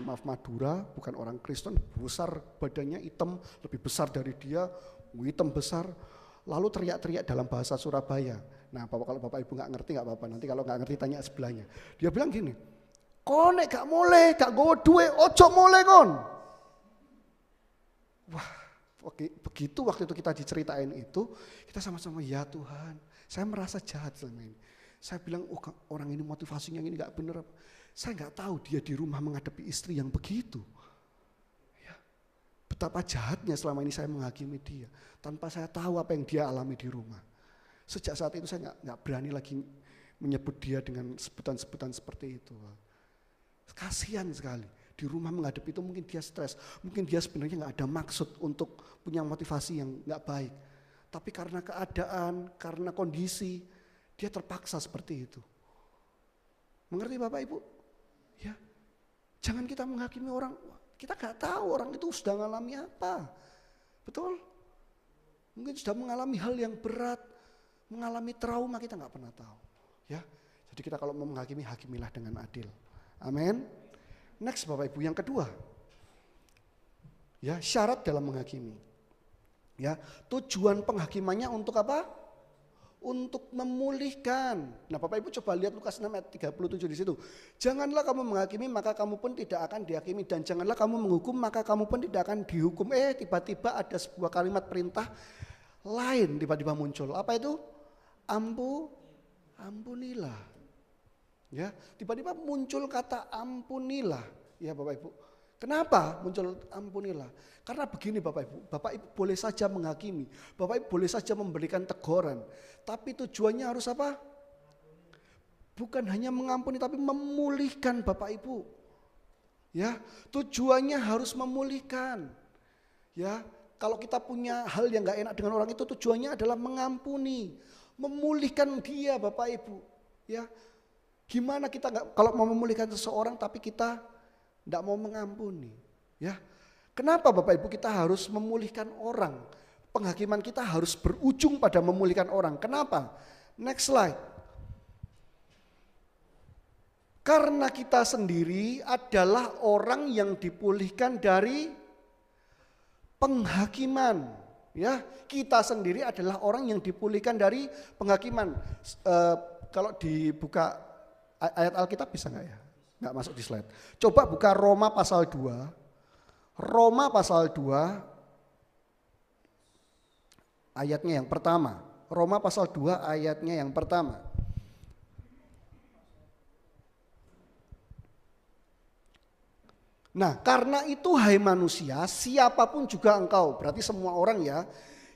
maaf Madura, bukan orang Kristen, besar badannya, hitam, lebih besar dari dia, hitam besar, lalu teriak-teriak dalam bahasa Surabaya. Nah kalau Bapak Ibu nggak ngerti nggak apa-apa, nanti kalau nggak ngerti tanya sebelahnya. Dia bilang gini, konek gak boleh, gak gowo duwe, ojo mulai kon. Wah, begitu waktu itu kita diceritain itu, kita sama-sama ya Tuhan, saya merasa jahat selama ini. Saya bilang, orang ini motivasinya ini gak benar. Saya gak tahu dia di rumah menghadapi istri yang begitu. Ya. Betapa jahatnya selama ini saya menghakimi dia tanpa saya tahu apa yang dia alami di rumah. Sejak saat itu saya nggak berani lagi menyebut dia dengan sebutan-sebutan seperti itu. Kasihan sekali. Di rumah menghadapi itu mungkin dia stres, mungkin dia sebenarnya nggak ada maksud untuk punya motivasi yang nggak baik. Tapi karena keadaan, karena kondisi, dia terpaksa seperti itu. Mengerti Bapak Ibu? Ya, jangan kita menghakimi orang. Kita nggak tahu orang itu sudah mengalami apa, betul? Mungkin sudah mengalami hal yang berat, mengalami trauma, kita nggak pernah tahu. Ya, jadi kita kalau mau menghakimi, hakimilah dengan adil. Amin. Next Bapak Ibu, yang kedua, ya syarat dalam menghakimi. Ya, tujuan penghakimannya untuk apa? Untuk memulihkan. Nah Bapak Ibu coba lihat Lukas 6 ayat 37 di situ. Janganlah kamu menghakimi maka kamu pun tidak akan dihakimi, dan janganlah kamu menghukum maka kamu pun tidak akan dihukum. Tiba-tiba ada sebuah kalimat perintah lain tiba-tiba muncul. Apa itu? Ampunilah. Ya, tiba-tiba muncul kata ampunilah. Ya Bapak Ibu. Kenapa muncul ampunilah? Karena begini Bapak Ibu, Bapak Ibu boleh saja menghakimi, Bapak Ibu boleh saja memberikan teguran, tapi tujuannya harus apa? Bukan hanya mengampuni tapi memulihkan Bapak Ibu. Ya, tujuannya harus memulihkan. Ya, kalau kita punya hal yang gak enak dengan orang itu, tujuannya adalah mengampuni, memulihkan dia Bapak Ibu. Ya, gimana kita kalau mau memulihkan seseorang tapi kita tidak mau mengampuni, ya. Kenapa Bapak Ibu kita harus memulihkan orang? Penghakiman kita harus berujung pada memulihkan orang. Kenapa? Next slide. Karena kita sendiri adalah orang yang dipulihkan dari penghakiman, ya. Kita sendiri adalah orang yang dipulihkan dari penghakiman. Kalau dibuka ayat Alkitab bisa nggak ya? Nggak masuk di slide. Coba buka Roma pasal 2. Roma pasal 2 ayatnya yang pertama. Roma pasal 2 ayatnya yang pertama. Nah, karena itu hai manusia, siapapun juga engkau, berarti semua orang ya,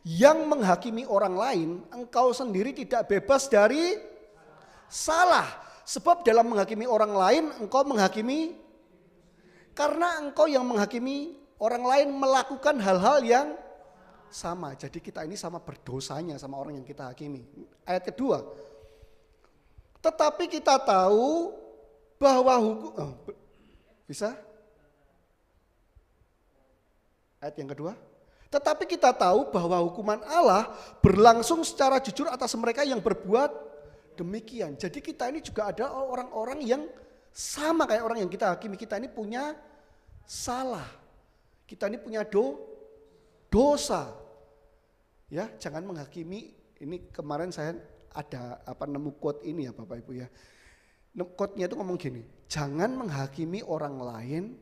yang menghakimi orang lain, engkau sendiri tidak bebas dari salah. Sebab dalam menghakimi orang lain, engkau menghakimi, karena engkau yang menghakimi orang lain melakukan hal-hal yang sama. Jadi kita ini sama berdosanya sama orang yang kita hakimi. Ayat kedua. Tetapi kita tahu bahwa hukum, bisa? Ayat yang kedua. Tetapi kita tahu bahwa hukuman Allah berlangsung secara jujur atas mereka yang berbuat demikian. Jadi kita ini juga ada orang-orang yang sama kayak orang yang kita hakimi. Kita ini punya salah. Kita ini punya dosa. Ya, jangan menghakimi. Ini kemarin saya ada nemu quote ini ya Bapak Ibu ya. Quote-nya itu ngomong gini, jangan menghakimi orang lain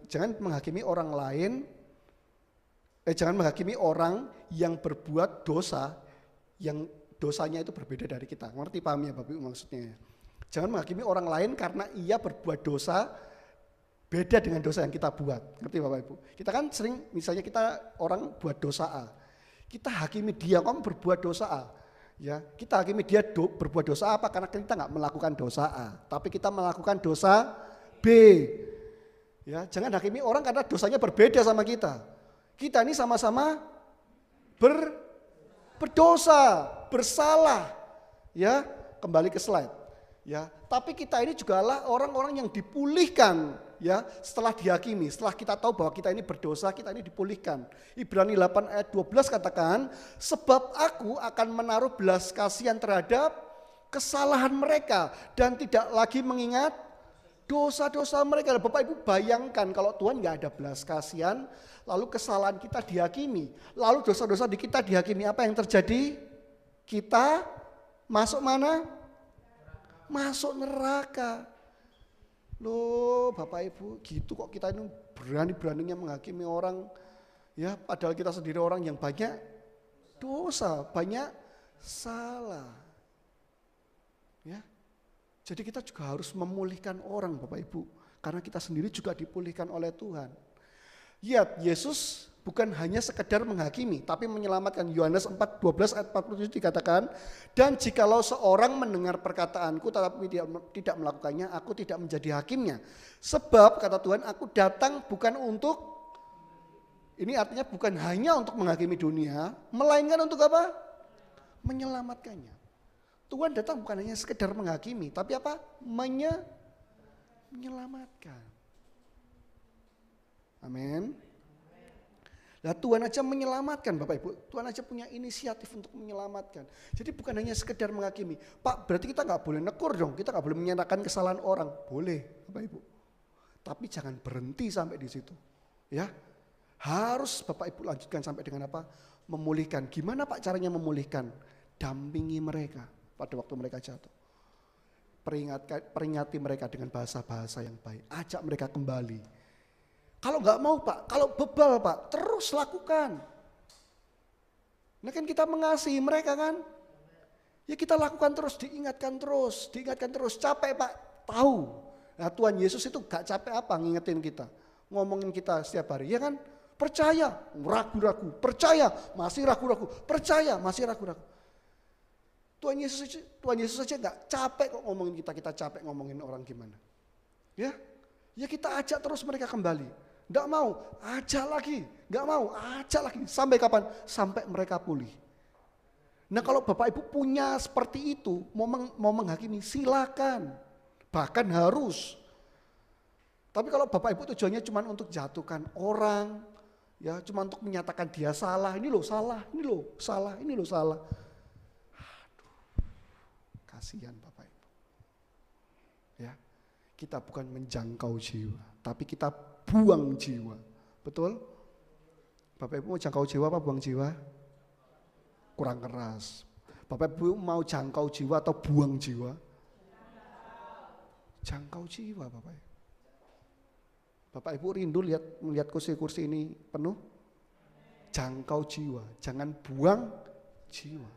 jangan menghakimi orang lain jangan menghakimi orang yang berbuat dosa yang dosanya itu berbeda dari kita. Ngerti paham ya Bapak Ibu maksudnya? Jangan menghakimi orang lain karena ia berbuat dosa beda dengan dosa yang kita buat. Ngerti Bapak Ibu? Kita kan sering misalnya kita orang buat dosa A. Kita hakimi dia, kamu berbuat dosa A. Ya, kita hakimi dia berbuat dosa apa? Karena kita nggak melakukan dosa A, tapi kita melakukan dosa B. Ya, jangan hakimi orang karena dosanya berbeda sama kita. Kita ini sama-sama berdosa, bersalah. Ya, kembali ke slide. Ya, tapi kita ini juga adalah orang-orang yang dipulihkan, ya, setelah dihakimi, setelah kita tahu bahwa kita ini berdosa, kita ini dipulihkan. Ibrani 8 ayat 12 katakan, sebab aku akan menaruh belas kasihan terhadap kesalahan mereka dan tidak lagi mengingat dosa-dosa mereka. Bapak Ibu bayangkan kalau Tuhan nggak ada belas kasihan, lalu kesalahan kita dihakimi, lalu dosa-dosa di kita dihakimi, apa yang terjadi? Kita masuk mana? Masuk neraka. Loh Bapak Ibu, gitu kok kita ini berani-beraninya menghakimi orang. Ya, padahal kita sendiri orang yang banyak dosa, banyak salah. Ya. Jadi kita juga harus memulihkan orang Bapak Ibu, karena kita sendiri juga dipulihkan oleh Tuhan. Lihat, Yesus bukan hanya sekedar menghakimi, tapi menyelamatkan. Yohanes 4:12 ayat 47 dikatakan, dan jikalau seorang mendengar perkataanku tetapi tidak melakukannya, aku tidak menjadi hakimnya. Sebab kata Tuhan, aku datang bukan untuk, ini artinya bukan hanya untuk menghakimi dunia, melainkan untuk apa? Menyelamatkannya. Tuhan datang bukan hanya sekedar menghakimi, tapi apa? Menyelamatkan. Amin. Nah, Tuhan aja menyelamatkan Bapak Ibu. Tuhan aja punya inisiatif untuk menyelamatkan. Jadi bukan hanya sekedar menghakimi. Pak, berarti kita nggak boleh nekur dong. Kita nggak boleh menyatakan kesalahan orang. Boleh Bapak Ibu. Tapi jangan berhenti sampai di situ. Ya, harus Bapak Ibu lanjutkan sampai dengan apa? Memulihkan. Gimana Pak caranya memulihkan? Dampingi mereka pada waktu mereka jatuh. Peringati mereka dengan bahasa-bahasa yang baik. Ajak mereka kembali. Kalau nggak mau Pak, kalau bebal Pak, terus lakukan. Nah kan kita mengasihi mereka kan. Ya kita lakukan terus, diingatkan terus. Capek Pak, tahu. Nah Tuhan Yesus itu gak capek apa ngingetin kita. Ngomongin kita setiap hari, ya kan. Percaya, ragu-ragu. Percaya, masih ragu-ragu. Percaya, masih ragu-ragu. Tuhan Yesus aja gak capek kok ngomongin kita capek ngomongin orang gimana. Ya kita ajak terus mereka kembali. Nggak mau, ajak lagi. Nggak mau, ajak lagi. Sampai kapan? Sampai mereka pulih. Nah kalau Bapak Ibu punya seperti itu, mau menghakimi, silakan. Bahkan harus. Tapi kalau Bapak Ibu tujuannya cuma untuk jatuhkan orang, ya cuma untuk menyatakan dia salah, ini loh salah, ini loh salah, ini loh salah. Aduh, kasihan Bapak Ibu. Ya, kita bukan menjangkau jiwa, tapi kita buang jiwa. Betul? Bapak Ibu mau jangkau jiwa apa buang jiwa? Kurang keras. Bapak Ibu mau jangkau jiwa atau buang jiwa? Jangkau jiwa Bapak Ibu. Bapak Ibu rindu melihat kursi-kursi ini penuh? Jangkau jiwa, jangan buang jiwa.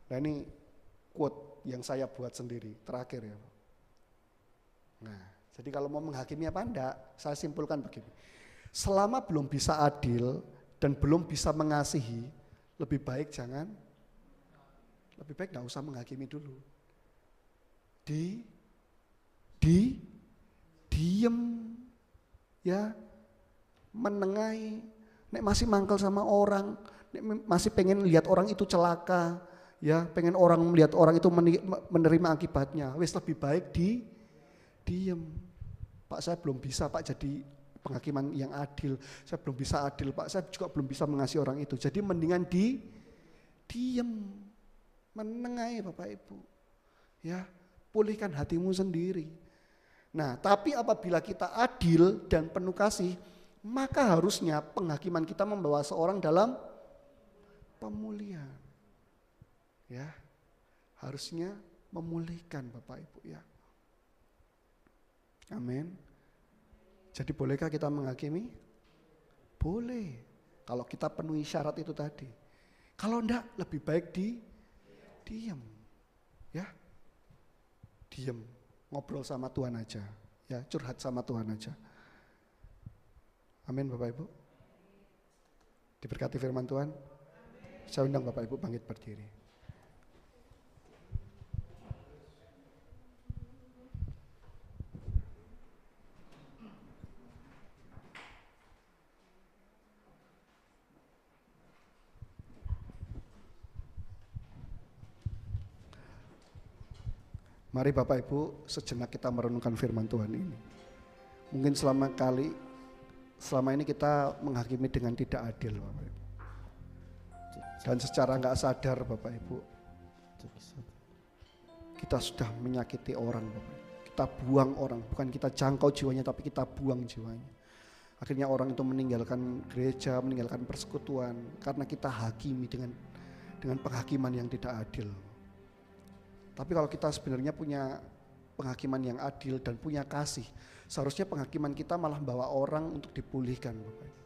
Nah ini quote yang saya buat sendiri, terakhir ya. Nah, jadi kalau mau menghakimi apa enggak, saya simpulkan begini. Selama belum bisa adil dan belum bisa mengasihi, lebih baik nggak usah menghakimi dulu. Diem, ya, menengahi. Nek masih mangkel sama orang, nek masih pengen lihat orang itu celaka, ya, pengen orang melihat orang itu menerima akibatnya. Wis lebih baik diem. Pak saya belum bisa Pak jadi penghakiman yang adil. Saya belum bisa adil Pak, saya juga belum bisa mengasihi orang itu. Jadi mendingan diem. Menengahi Bapak Ibu. Ya, pulihkan hatimu sendiri. Nah, tapi apabila kita adil dan penuh kasih, maka harusnya penghakiman kita membawa seorang dalam pemulihan. Ya, harusnya memulihkan Bapak Ibu ya. Amin. Jadi bolehkah kita menghakimi? Boleh. Kalau kita penuhi syarat itu tadi. Kalau enggak, lebih baik diem. Ya. Diem. Ngobrol sama Tuhan aja. Ya, curhat sama Tuhan aja. Amin Bapak Ibu. Diberkati firman Tuhan. Saya undang Bapak Ibu bangkit berdiri. Mari Bapak Ibu sejenak kita merenungkan firman Tuhan ini. Mungkin selama ini kita menghakimi dengan tidak adil Bapak Ibu. Dan secara gak sadar Bapak Ibu, kita sudah menyakiti orang Bapak Ibu. Kita buang orang, bukan kita jangkau jiwanya tapi kita buang jiwanya. Akhirnya orang itu meninggalkan gereja, meninggalkan persekutuan karena kita hakimi dengan penghakiman yang tidak adil. Tapi kalau kita sebenarnya punya penghakiman yang adil dan punya kasih, seharusnya penghakiman kita malah bawa orang untuk dipulihkan Bapak Ibu.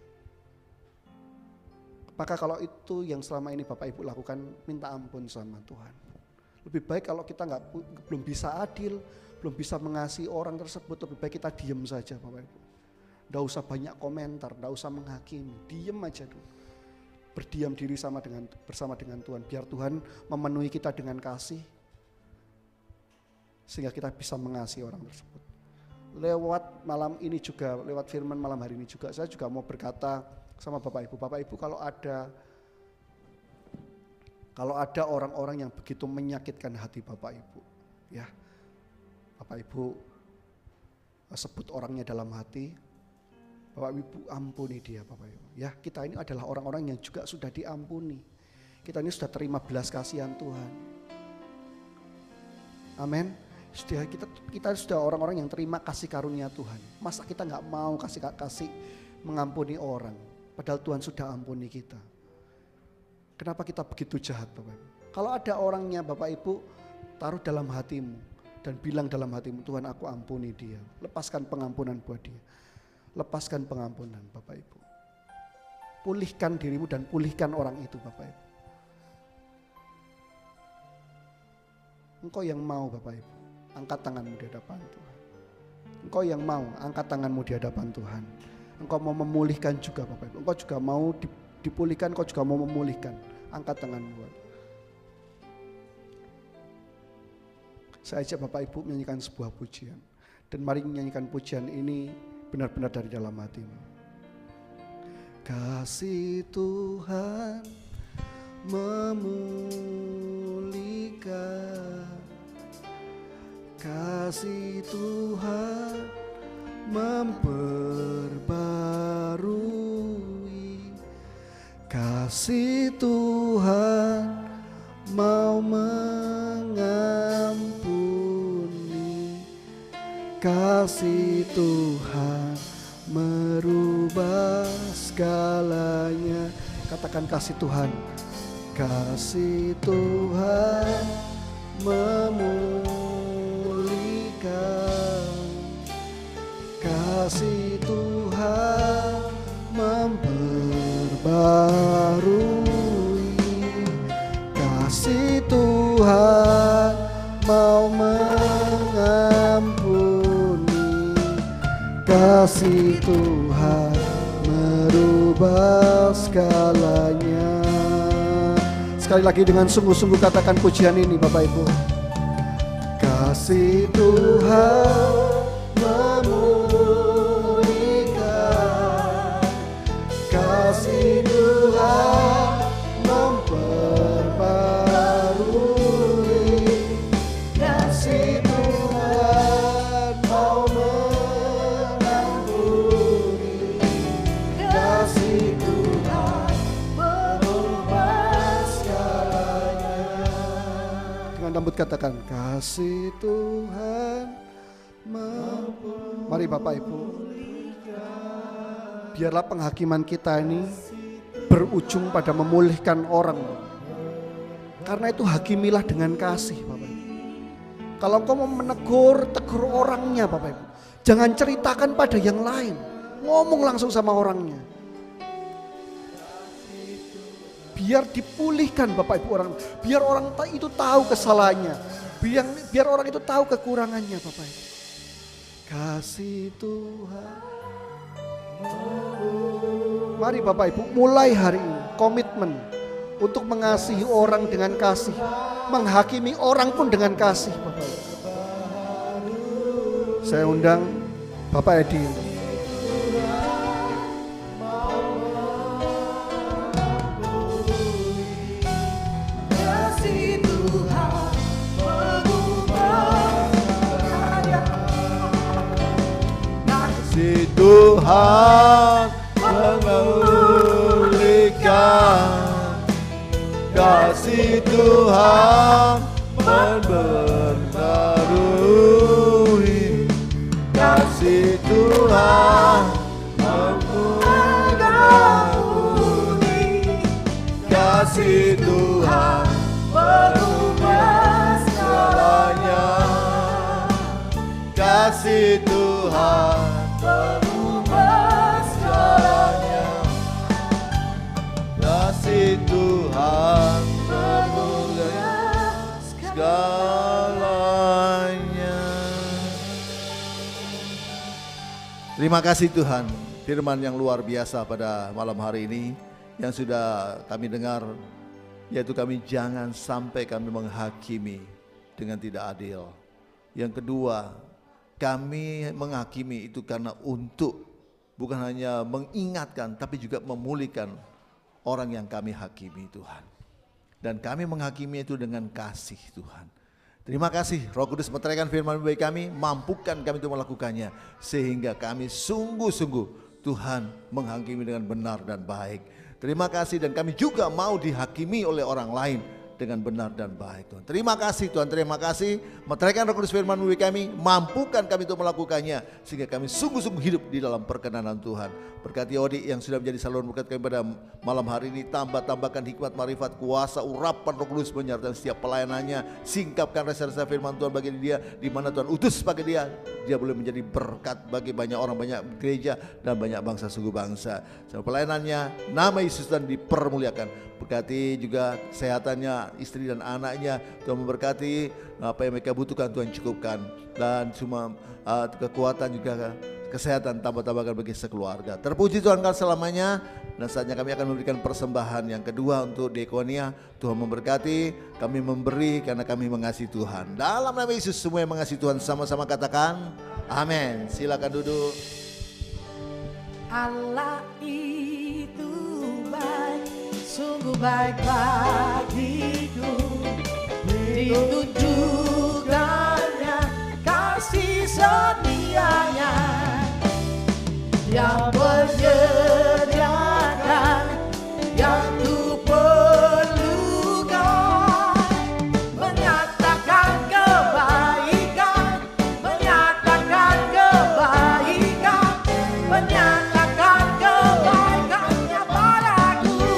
Maka kalau itu yang selama ini Bapak Ibu lakukan, minta ampun sama Tuhan. Lebih baik kalau kita belum bisa adil, belum bisa mengasihi orang tersebut, lebih baik kita diem saja Bapak Ibu. Nggak usah banyak komentar, nggak usah menghakimi, diem aja dulu. Berdiam diri bersama dengan Tuhan, biar Tuhan memenuhi kita dengan kasih, sehingga kita bisa mengasihi orang tersebut. Lewat malam ini juga, lewat firman malam hari ini juga, saya juga mau berkata sama Bapak Ibu, kalau ada orang-orang yang begitu menyakitkan hati Bapak Ibu, ya, Bapak Ibu sebut orangnya dalam hati, Bapak Ibu ampuni dia Bapak Ibu. Ya, kita ini adalah orang-orang yang juga sudah diampuni. Kita ini sudah terima belas kasihan Tuhan. Amin. Kita sudah orang-orang yang terima kasih karunia Tuhan. Masa kita nggak mau kasih mengampuni orang, padahal Tuhan sudah ampuni kita. Kenapa kita begitu jahat Bapak Ibu? Kalau ada orangnya Bapak Ibu, taruh dalam hatimu dan bilang dalam hatimu, Tuhan aku ampuni dia. Lepaskan pengampunan buat dia. Lepaskan pengampunan Bapak Ibu. Pulihkan dirimu dan pulihkan orang itu Bapak Ibu. Engkau yang mau Bapak Ibu, angkat tanganmu di hadapan Tuhan. Engkau yang mau, angkat tanganmu di hadapan Tuhan. Engkau mau memulihkan juga Bapak Ibu. Engkau juga mau dipulihkan, engkau juga mau memulihkan. Angkat tanganmu. Saya ajak Bapak Ibu menyanyikan sebuah pujian. Dan mari menyanyikan pujian ini benar-benar dari dalam hatimu. Kasih Tuhan memulihkan, kasih Tuhan memperbarui, kasih Tuhan mau mengampuni, kasih Tuhan merubah segalanya. Katakan kasih Tuhan. Kasih Tuhan memulihkan, kasih Tuhan memperbarui, kasih Tuhan mau mengampuni, kasih Tuhan merubah segalanya. Sekali lagi dengan sungguh-sungguh katakan pujian ini Bapak Ibu. Kasih Tuhan memulihkan, kasih Tuhan memperbarui, kasih Tuhan mau mengampuni, kasih Tuhan merubah segalanya. Dengan lembut katakan kasih Tuhan. Mari Bapak Ibu, biarlah penghakiman kita ini berujung pada memulihkan orang. Karena itu hakimilah dengan kasih Bapak Ibu. Kalau engkau mau menegur, tegur orangnya Bapak Ibu. Jangan ceritakan pada yang lain, ngomong langsung sama orangnya. Biar dipulihkan Bapak Ibu orang, biar orang itu tahu kesalahannya, biar orang itu tahu kekurangannya Bapak Ibu. Kasih Tuhan. Mari Bapak Ibu mulai hari ini komitmen untuk mengasihi orang dengan kasih, menghakimi orang pun dengan kasih Bapak Ibu. Saya undang Bapak Edi. Tuhan memulihkan, kasih Tuhan memperbarui, kasih Tuhan mengampuni, kasih Tuhan merubah segalanya, kasih Tuhan merubah segalanya, kasih Tuhan merubah segalanya. Terima kasih Tuhan, firman yang luar biasa pada malam hari ini yang sudah kami dengar, yaitu kami jangan sampai kami menghakimi dengan tidak adil. Yang kedua, kami menghakimi itu karena untuk bukan hanya mengingatkan tapi juga memulihkan orang yang kami hakimi Tuhan. Dan kami menghakimi itu dengan kasih Tuhan. Terima kasih Roh Kudus meteraikan firman bagi kami, mampukan kami untuk melakukannya sehingga kami sungguh-sungguh Tuhan menghakimi dengan benar dan baik. Terima kasih, dan kami juga mau dihakimi oleh orang lain dengan benar dan baik Tuhan. Terima kasih Tuhan, terima kasih meteraikan Roh Kudus firman bagi kami, mampukan kami untuk melakukannya sehingga kami sungguh-sungguh hidup di dalam perkenanan Tuhan. Berkati Odi yang sudah menjadi saluran berkat kami pada malam hari ini, tambahkan hikmat, marifat, kuasa, urapan Roh Kudus menyertai setiap pelayanannya. Singkapkan resa-resa firman Tuhan bagi dia, di mana Tuhan utus bagi dia boleh menjadi berkat bagi banyak orang, banyak gereja dan banyak bangsa suku bangsa. Sama pelayanannya, nama Yesus Tuhan dipermuliakan. Berkati juga kesehatannya, istri dan anaknya. Tuhan memberkati apa yang mereka butuhkan, Tuhan cukupkan. Dan cuma kekuatan juga kesehatan tambahkan bagi sekeluarga. Terpuji Tuhan kau selamanya. Dan saatnya kami akan memberikan persembahan yang kedua untuk diakonia. Tuhan memberkati, kami memberi karena kami mengasihi Tuhan. Dalam nama Yesus semua yang mengasihi Tuhan sama-sama katakan amin. Silakan duduk. Allah itu baik, sungguh baik bagiku. Ditunjukkannya kasih setianya yang menyediakan yang ku perlukan, menyatakan kebaikan, menyatakan kebaikan, menyatakan kebaikannya padaku.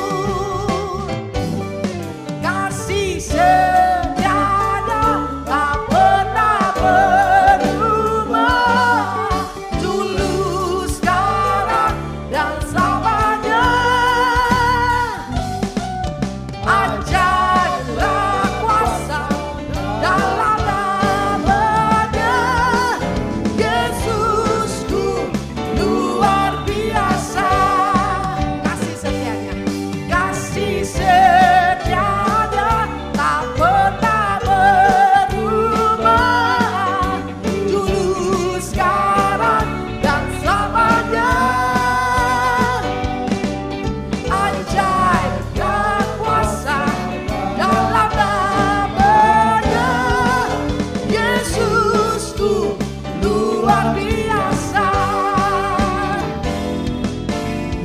Kasih setianya tak pernah berubah, dulu, sekarang, dan selamanya. Ajaiblah kuasa dalam namanya, Yesusku luar biasa. Kasih setianya, kasih setianya tak pernah berubah, dulu, sekarang, dan selamanya. Ajaiblah kuasa dalam namanya, Yesusku luar biasa.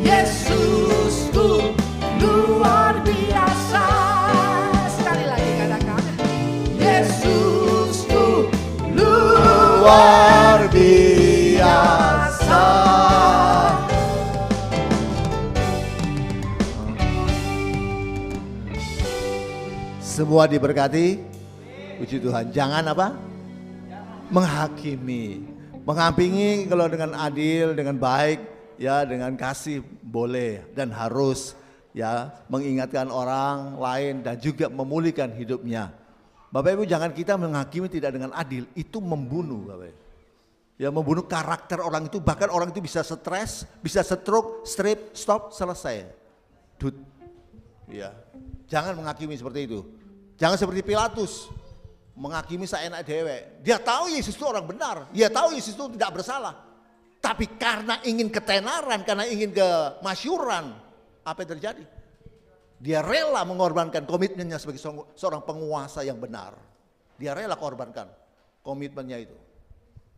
Yesusku luar biasa. Sekali lagi katakan, Yesusku Luar biasa. Semua diberkati. Puji Tuhan. Jangan apa? Menghakimi. Mengampingi kalau dengan adil, dengan baik, ya dengan kasih boleh dan harus, ya mengingatkan orang lain dan juga memulihkan hidupnya. Bapak Ibu, jangan kita menghakimi tidak dengan adil, itu membunuh Bapak Ibu. Ya membunuh karakter orang itu, bahkan orang itu bisa stres, bisa stroke, strip, stop, selesai. Dut. Ya. Jangan menghakimi seperti itu. Jangan seperti Pilatus menghakimi seenak dewe. Dia tahu Yesus itu orang benar, dia tahu Yesus itu tidak bersalah. Tapi karena ingin ketenaran, karena ingin kemasyuran, apa yang terjadi? Dia rela mengorbankan komitmennya sebagai seorang penguasa yang benar. Dia rela korbankan komitmennya itu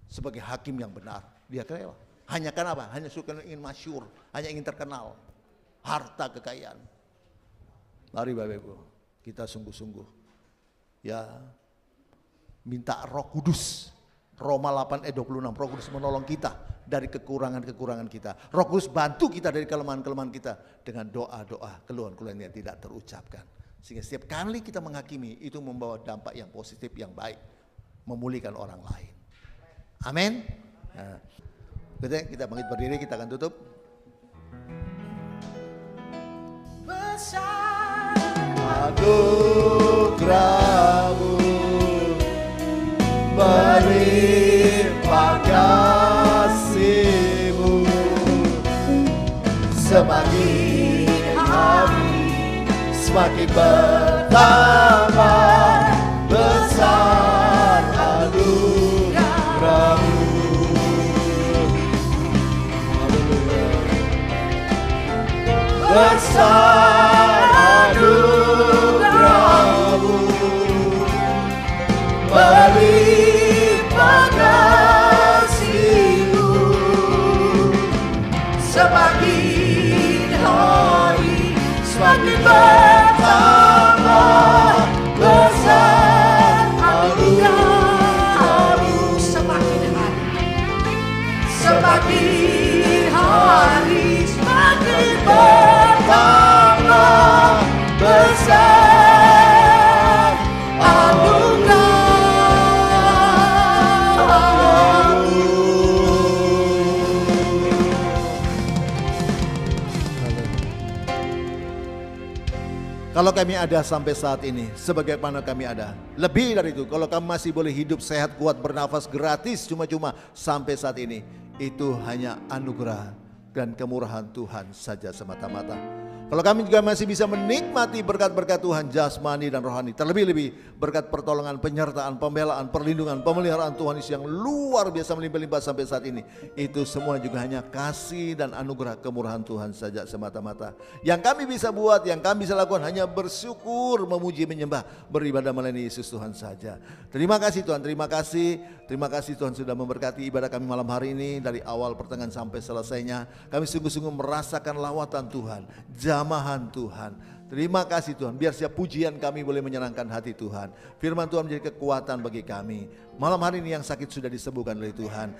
sebagai hakim yang benar. Dia rela. Hanya karena apa? Hanya suka ingin masyhur, hanya ingin terkenal, harta kekayaan. Mari Bapak Ibu, kita sungguh-sungguh ya minta Roh Kudus. Roma 8:26, Roh Kudus menolong kita dari kekurangan-kekurangan kita. Roh Kudus bantu kita dari kelemahan-kelemahan kita dengan doa-doa, keluhan-keluhan yang tidak terucapkan. Sehingga setiap kali kita menghakimi itu membawa dampak yang positif, yang baik, memulihkan orang lain. Amin. Nah, kita bangkit berdiri, kita akan tutup. Anugerahmu melimpah kasih semakin hari semakin bertambah besar anugerah-Mu. Besar anugerah-Mu, melimpah kasih-Mu, semakin hari semakin bertambah besar anugerah-Mu. Semakin hari semakin bertambah besar anugerah-Mu. Kalau kami ada sampai saat ini, sebagaimana kami ada, lebih dari itu, kalau kami masih boleh hidup sehat, kuat, bernafas gratis, cuma-cuma sampai saat ini, itu hanya anugerah dan kemurahan Tuhan saja semata-mata. Kalau kami juga masih bisa menikmati berkat-berkat Tuhan jasmani dan rohani, terlebih-lebih berkat pertolongan, penyertaan, pembelaan, perlindungan, pemeliharaan Tuhan Yesus yang luar biasa melimpah-limpah sampai saat ini, itu semua juga hanya kasih dan anugerah kemurahan Tuhan saja semata-mata. Yang kami bisa buat, yang kami bisa lakukan hanya bersyukur, memuji, menyembah, beribadah melayani Yesus Tuhan saja. Terima kasih Tuhan, terima kasih Tuhan sudah memberkati ibadah kami malam hari ini dari awal pertengahan sampai selesainya. Kami sungguh-sungguh merasakan lawatan Tuhan, jamahan Tuhan. Terima kasih Tuhan, biar setiap pujian kami boleh menyenangkan hati Tuhan. Firman Tuhan menjadi kekuatan bagi kami. Malam hari ini yang sakit sudah disembuhkan oleh Tuhan.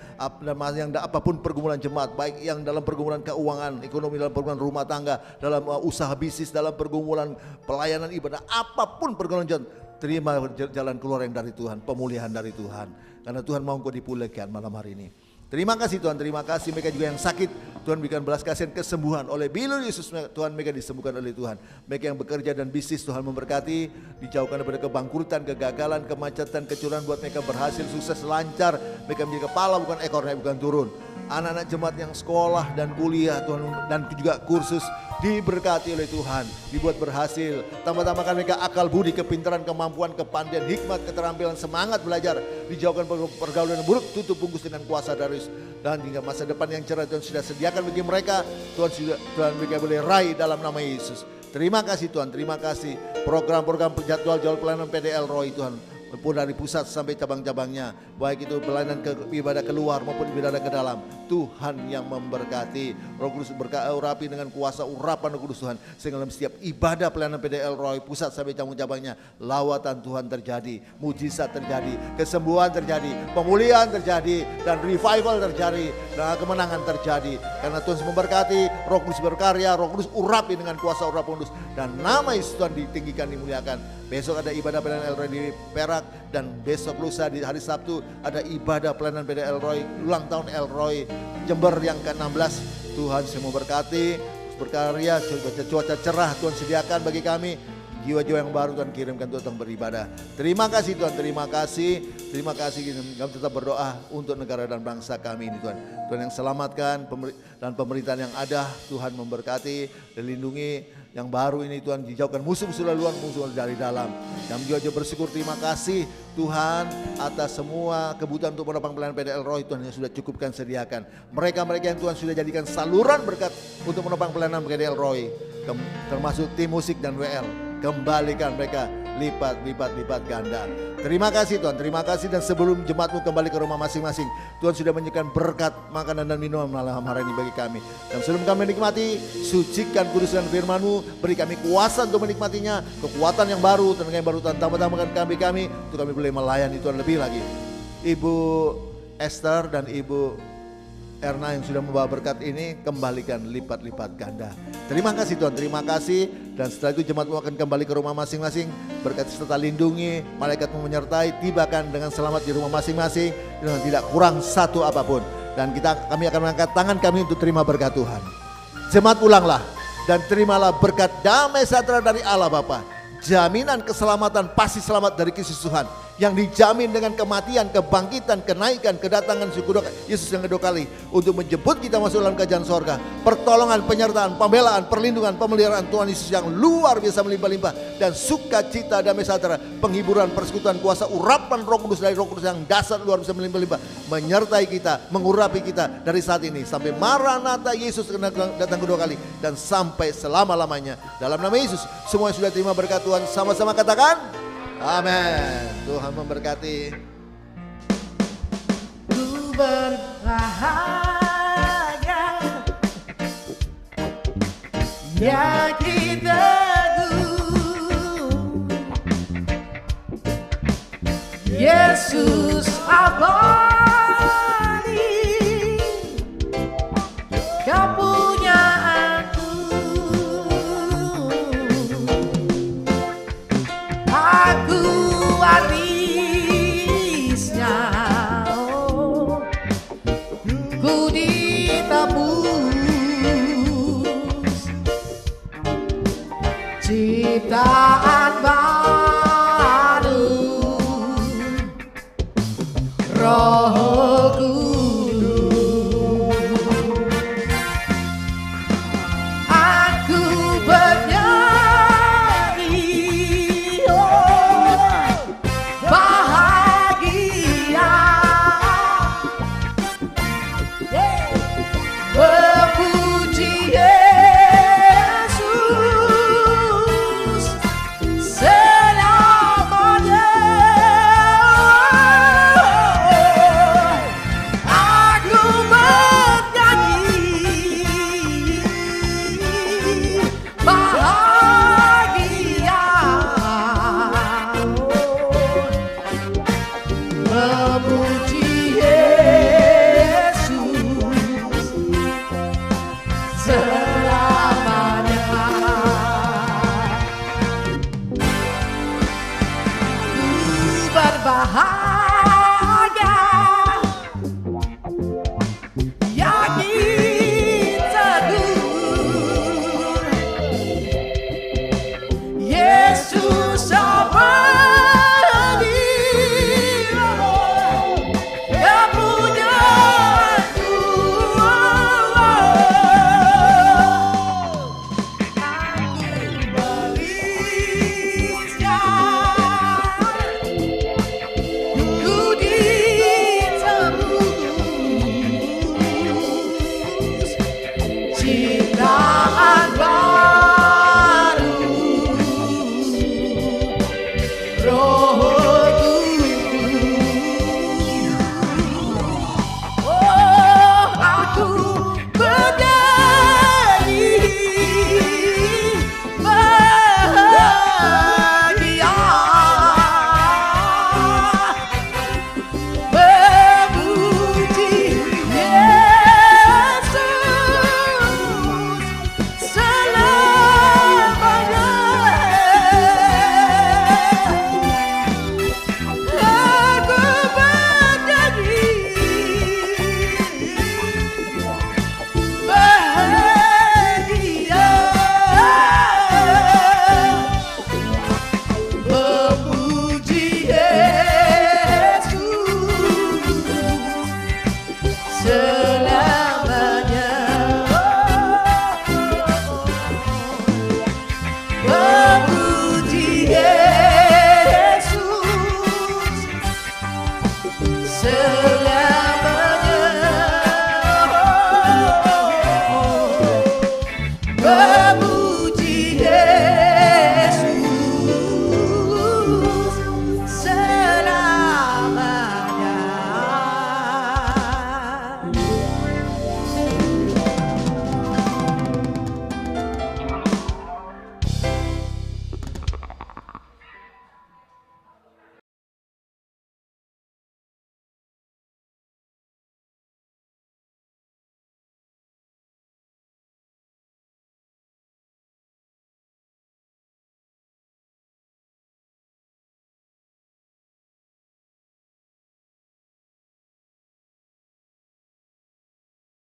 Yang apapun pergumulan jemaat, baik yang dalam pergumulan keuangan, ekonomi, dalam pergumulan rumah tangga, dalam usaha bisnis, dalam pergumulan pelayanan ibadah, apapun pergumulan jemaat, terima jalan keluar yang dari Tuhan, pemulihan dari Tuhan. Karena Tuhan mau engkau dipulihkan malam hari ini. Terima kasih Tuhan, terima kasih mereka juga yang sakit, Tuhan berikan belas kasihan, kesembuhan oleh bilur Yesus Tuhan, mereka disembuhkan oleh Tuhan. Mereka yang bekerja dan bisnis Tuhan memberkati, dijauhkan daripada kebangkrutan, kegagalan, kemacetan, kecurangan, buat mereka berhasil, sukses, lancar, mereka menjadi kepala bukan ekor, bukan turun. Anak-anak jemaat yang sekolah dan kuliah Tuhan, dan juga kursus diberkati oleh Tuhan, dibuat berhasil. Tambah-tambahkan mereka akal budi, kepintaran, kemampuan, kepandaian, hikmat, keterampilan, semangat belajar. Dijauhkan pergaulan yang buruk, tutup bungkus dengan kuasa Darius. Dan hingga masa depan yang cerah Tuhan sudah sediakan bagi mereka. Tuhan mereka boleh raih dalam nama Yesus. Terima kasih Tuhan, terima kasih. Program-program jadwal pelayanan PDL Roy Tuhan, pun dari pusat sampai cabang-cabangnya, baik itu pelayanan ke ibadah keluar maupun ibadah ke dalam, Tuhan yang memberkati. Roh Kudus urapi dengan kuasa urapan Roh Kudus Tuhan, sehingga dalam setiap ibadah pelayanan PDL Roy pusat sampai cabang-cabangnya, lawatan Tuhan terjadi, mujizat terjadi, kesembuhan terjadi, pemulihan terjadi, dan revival terjadi, dan kemenangan terjadi. Karena Tuhan memberkati, Roh Kudus berkarya, Roh Kudus urapi dengan kuasa urapan Kudus, dan nama Yesus Tuhan ditinggikan, dimuliakan. Besok ada ibadah pelayanan El Roy di Perak, dan besok lusa di hari Sabtu ada ibadah pelayanan PDL Roy, ulang tahun El Roy Jember yang ke-16. Tuhan semua berkati, berkarya, cuaca cerah Tuhan sediakan bagi kami, jiwa-jiwa yang baru Tuhan kirimkan Tuhan beribadah. Terima kasih Tuhan, terima kasih. Kami tetap berdoa untuk negara dan bangsa kami ini Tuhan. Tuhan yang selamatkan dan pemerintahan yang ada, Tuhan memberkati, dilindungi. Yang baru ini Tuhan dijauhkan musuh-musuh dari luar, musuh dari dalam. Yang juga bersyukur, terima kasih Tuhan atas semua kebutuhan untuk menopang pelayanan PDL Roy Tuhan yang sudah cukupkan, sediakan. Mereka-mereka yang Tuhan sudah jadikan saluran berkat untuk menopang pelayanan PDL Roy, termasuk tim musik dan WL, kembalikan mereka lipat ganda. Terima kasih Tuhan, terima kasih. Dan sebelum jemaatmu kembali ke rumah masing-masing, Tuhan sudah menyediakan berkat makanan dan minuman malam hari ini bagi kami. Dan sebelum kami menikmati, sucikan, kuduskan firman-Mu, beri kami kuasa untuk menikmatinya, kekuatan yang baru, tenaga yang baru, Tuhan tambah-tambahkan kami untuk kami boleh melayani Tuhan lebih lagi. Ibu Esther dan Ibu Erna yang sudah membawa berkat ini, kembalikan lipat-lipat ganda. Terima kasih Tuhan, terima kasih. Dan setelah itu jemaatmu akan kembali ke rumah masing-masing, berkat serta lindungi, malaikatmu menyertai, tibakan dengan selamat di rumah masing-masing, dengan tidak kurang satu apapun. Dan kami akan mengangkat tangan kami untuk terima berkat Tuhan. Jemaat pulanglah dan terimalah berkat damai sejahtera dari Allah Bapa, jaminan keselamatan, pasti selamat dari Kristus Tuhan yang dijamin dengan kematian, kebangkitan, kenaikan, kedatangan Yesus yang kedua kali untuk menjemput kita masuk dalam kerajaan sorga. Pertolongan, penyertaan, pembelaan, perlindungan, pemeliharaan Tuhan Yesus yang luar biasa melimpah-limpah, dan sukacita, damai sejahtera, penghiburan, persekutuan, kuasa, urapan Roh Kudus dari Roh Kudus yang dasar luar biasa melimpah-limpah menyertai kita, mengurapi kita dari saat ini sampai Maranatha Yesus datang kedua kali dan sampai selama-lamanya. Dalam nama Yesus, semua yang sudah terima berkat Tuhan sama-sama katakan amin. Tuhan memberkati. Ku berbahagia, yakin teguh, Yesus abadi, kepunyaanku. Aku warisnya, oh, ku ditebus, ciptaan baru, Roh Kudus. Aku bernyanyi, oh, bahagia, memuji Yesus selamanya. Aku bernyanyi, bahagia, memuji Yesus selamanya. Ku berbahagia, yakin teguh, Yesus abadi, kepunyaanku. Aku berisnya, ku ditebus, ciptaan baru, Roh Kudus. Oh, aku bernyanyi, bahagia, memuji Yesus selamanya. Aku bernyanyi, bahagia, memuji Yesus selamanya. Memuji Yesus selamanya.